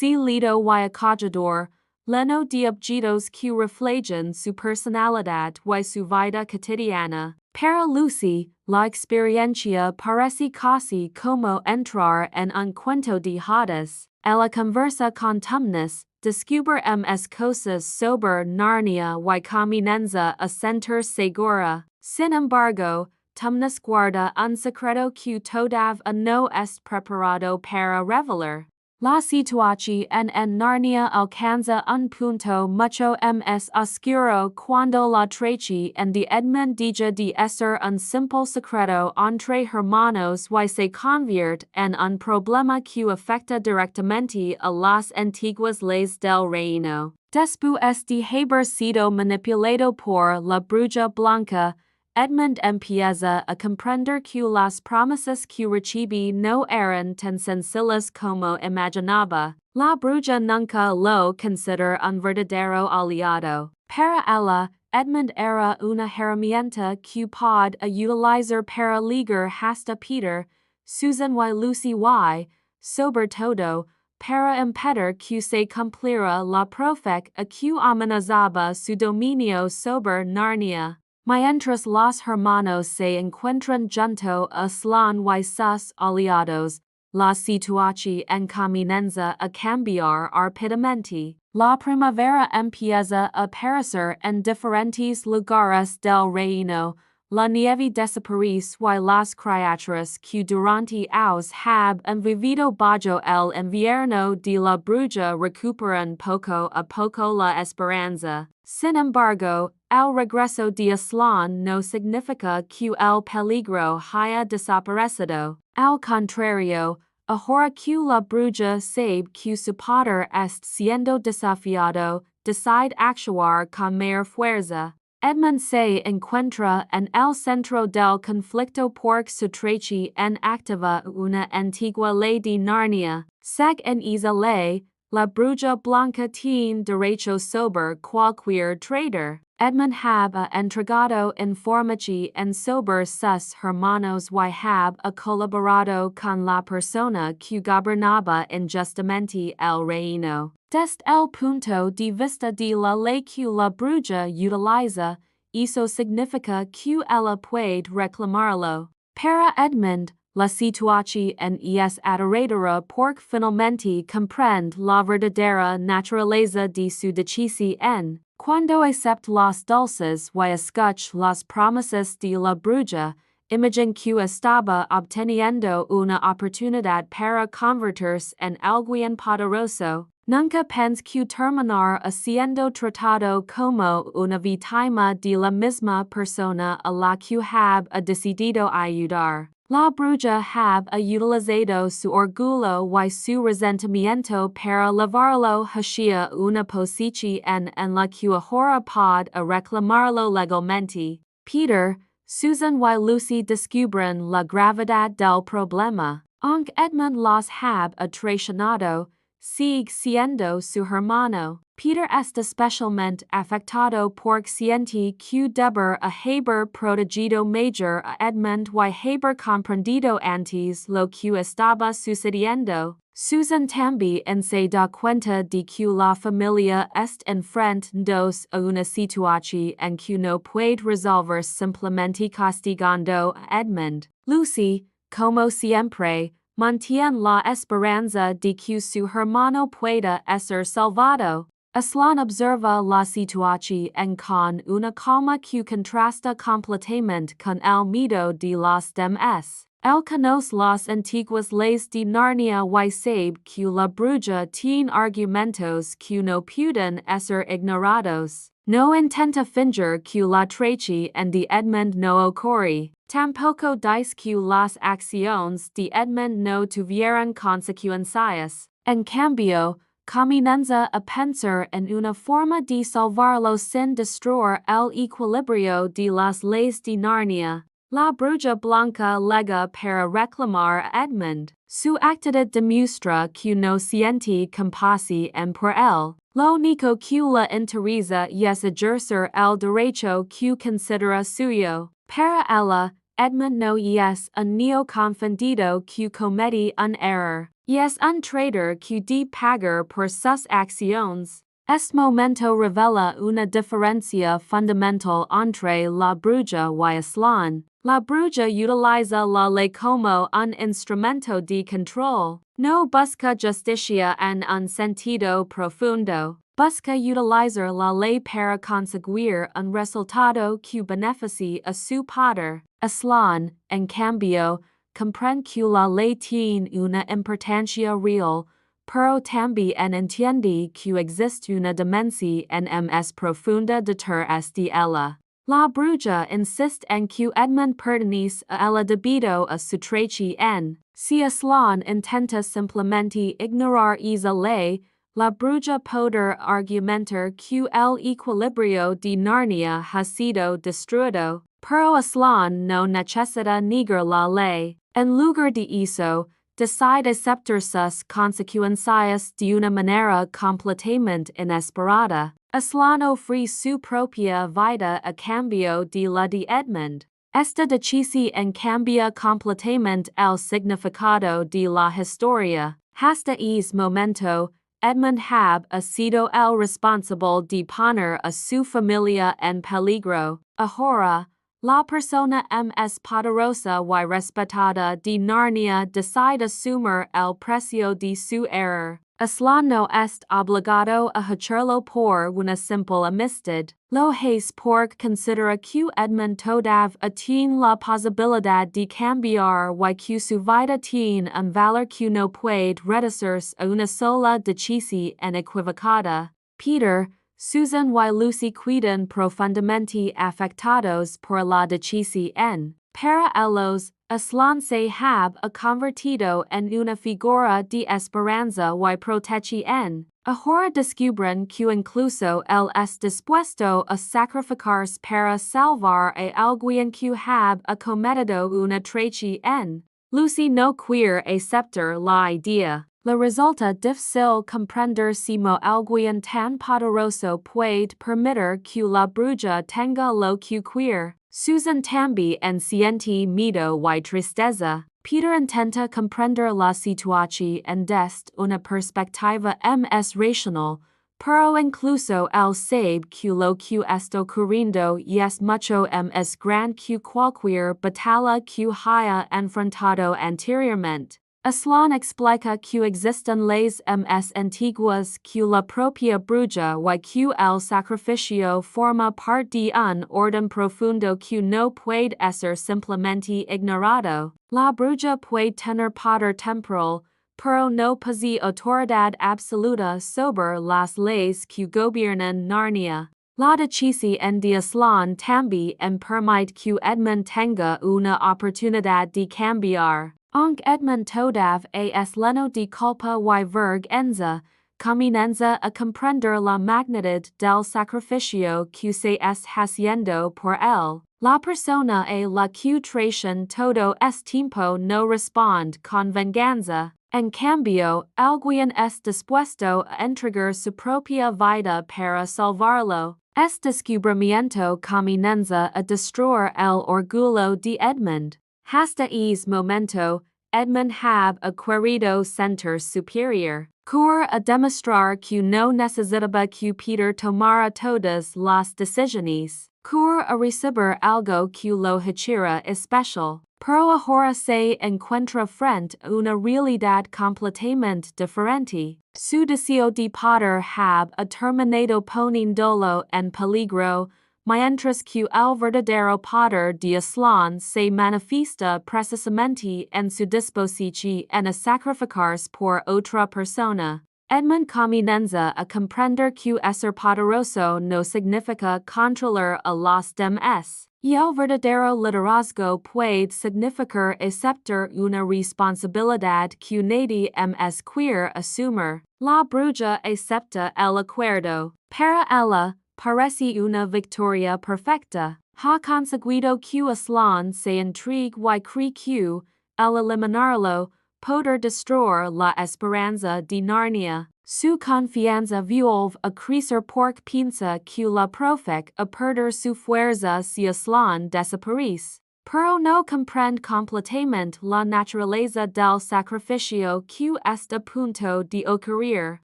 lido y acogedor, lleno de objetos que reflejan su personalidad y su vida cotidiana. Para Lucy, la experiencia parece casi como entrar en un cuento de hadas. Ella conversa con Tumnus, descubre cosas sobre Narnia y comienza a sentir segura. Sin embargo, Tumnus guarda un secreto que todavía no es preparado para revelar. La situación en Narnia alcanza un punto mucho más oscuro cuando la traición de Edmund deja de ser un simple secreto entre hermanos y se convierte en un problema que afecta directamente a las antiguas leyes del reino. Después de haber sido manipulado por la Bruja Blanca, Edmund empieza a comprender que las promesas que recibe no eran tan sencillas como imaginaba. La bruja nunca lo considera un verdadero aliado. Para ella, Edmund era una herramienta que puede utilizar para ligar hasta Peter, Susan y Lucy y, sobre todo, para impedir que se cumpliera la profecía que amenazaba su dominio sobre Narnia. Mientras los hermanos se encuentran junto a Aslan y sus aliados, la situación comienza a cambiar rápidamente. La primavera empieza a aparecer en diferentes lugares del reino, la nieve desaparece y las criaturas que durante años han vivido bajo el invierno de la bruja recuperan poco a poco la esperanza. Sin embargo, el regreso de Aslan no significa que el peligro haya desaparecido. Al contrario, ahora que la bruja sabe que su poder está siendo desafiado, decide actuar con mayor fuerza. Edmund se encuentra en el centro del conflicto porque su traición activa una antigua ley de Narnia. Según esa ley, la Bruja Blanca tiene derecho sobre cualquier traidor. Edmund ha entregado información sobre sus hermanos y ha colaborado con la persona que gobernaba injustamente el reino. Desde el punto de vista de la ley que la bruja utiliza, eso significa que ella puede reclamarlo. Para Edmund, la situación es aterradora porque finalmente comprende la verdadera naturaleza de su decisión. Cuando acepta las dulces y escucha las promesas de la bruja, imagina que estaba obteniendo una oportunidad para convertirse en alguien poderoso. Nunca pensé que terminar siendo tratado como una víctima de la misma persona a la que había decidido ayudar. La bruja había utilizado su orgullo y su resentimiento para llevarlo hacia una posición en la que ahora puede reclamarlo legalmente. Peter, Susan y Lucy descubren la gravedad del problema. Aunque Edmund los había traicionado, sigue siendo su hermano. Peter está especialmente afectado porque siente que debe haber protegido mejor a Edmund y haber comprendido antes lo que estaba sucediendo. Susan también se da cuenta de que la familia está enfrentando a una situación en que no puede resolver simplemente castigando a Edmund. Lucy, como siempre, mantiene la esperanza de que su hermano pueda ser salvado. Aslan observa la situación con una calma que contrasta completamente con el miedo de los demás. Él conoce las antiguas leyes de Narnia y sabe que la bruja tiene argumentos que no pueden ser ignorados. No intenta fingir que la traición de Edmund no ocurre. Tampoco dice que las acciones de Edmund no tuvieron consecuencias. En cambio, comienza a pensar en una forma de salvarlo sin destruir el equilibrio de las leyes de Narnia. La Bruja Blanca lega para reclamar a Edmund. Su actitud demuestra que no siente compasión por él. Lo único que le interesa es ejercer el derecho que considera suyo. Para ella, Edmund no es un niño confundido que comete un error. Es un traidor que de pagar por sus acciones. Este momento revela una diferencia fundamental entre la bruja y Aslan. La bruja utiliza la ley como un instrumento de control. No busca justicia en un sentido profundo. Busca utilizar la ley para conseguir un resultado que beneficie a su poder. Aslan, en cambio, comprende que la ley tiene una importancia real, pero también entiende que existe una dimensión más profunda detrás de ella. La bruja insiste en que Edmund pertenece a ella debido a su traición. Si Aslan intenta simplemente ignorar esa ley, la bruja podrá argumentar que el equilibrio de Narnia ha sido destruido, pero Aslan no necesita negar la ley. En lugar de eso, decide aceptar sus consecuencias de una manera completamente inesperada. Aslan ofrece su propia vida a cambio de la de Edmund. Esta decisión cambia completamente el significado de la historia. Hasta ese momento, Edmund había sido el responsable de poner a su familia en peligro. Ahora, la persona más poderosa y respetada de Narnia decide asumir el precio de su error. Aslan no está obligado a hacerlo por una simple amistad. Lo hace porque considera que Edmund todavía tiene la posibilidad de cambiar y que su vida tiene un valor que no puede reducirse a una sola decisión equivocada. Peter, Susan y Lucy quedan profundamente afectados por la decisión. Para ellos, Aslan se ha convertido en una figura de esperanza y protección. Ahora descubren que incluso él es dispuesto a sacrificarse para salvar a alguien que ha cometido una traición. Lucy no quiere aceptar la idea. Le resulta difícil comprender cómo alguien tan poderoso puede permitir que la bruja tenga lo que quiere. Susan también siente miedo y tristeza. Peter intenta comprender la situación desde una perspectiva más racional, pero incluso el sabe que lo que está ocurriendo y es mucho más grande que cualquier batalla que haya enfrentado anteriormente. Aslan explica que existen leyes más antiguas que la propia bruja y que el sacrificio forma parte de un orden profundo que no puede ser simplemente ignorado. La bruja puede tener poder temporal, pero no posee autoridad absoluta sobre las leyes que gobiernan Narnia. La decisión de Aslan también permite que Edmund tenga una oportunidad de cambiar. Aunque Edmund todavía es lleno de culpa y vergüenza, comienza a comprender la magnitud del sacrificio que se es haciendo por él. La persona a la que traición todo es tiempo no responde con venganza. En cambio, alguien es dispuesto a entregar su propia vida para salvarlo. Este descubrimiento comienza a destruir el orgullo de Edmund. Hasta ese momento, Edmund have adquirido sentir superior. Cura a demostrar que no necesitaba que Peter tomara todas las decisiones. Cura a recibir algo que lo hiciera especial. Pero ahora se encuentra frente a una realidad completamente diferente. Su deseo de poder have terminado poniéndolo en peligro, mientras que el verdadero poder de Aslan se manifiesta precisamente en su disposición a sacrificarse por otra persona. Edmund comienza a comprender que ser poderoso no significa controlar a los demás. Y el verdadero liderazgo puede significar aceptar una responsabilidad que nadie más quiere asumir. La bruja acepta el acuerdo. Para ella, parece una victoria perfecta. Ha conseguido que Aslan se intrigue y cree que, al eliminarlo, poder destruir la esperanza de Narnia. Su confianza vuelve a crecer porque piensa que la profeta a perder su fuerza si Aslan desaparece. Pero no comprende completamente la naturaleza del sacrificio que está a punto de ocurrir.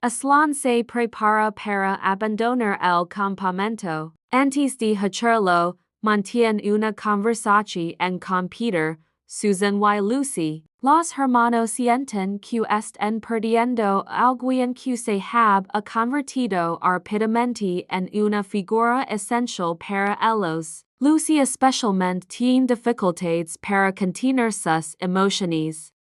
Aslan se prepara para abandonar el campamento. Antes de hacerlo, mantiene una conversación con Peter, Susan y Lucy. Los hermanos sienten que están perdiendo alguien que se ha convertido rápidamente en una figura esencial para ellos. Lucy especialmente tiene dificultades para contener sus emociones.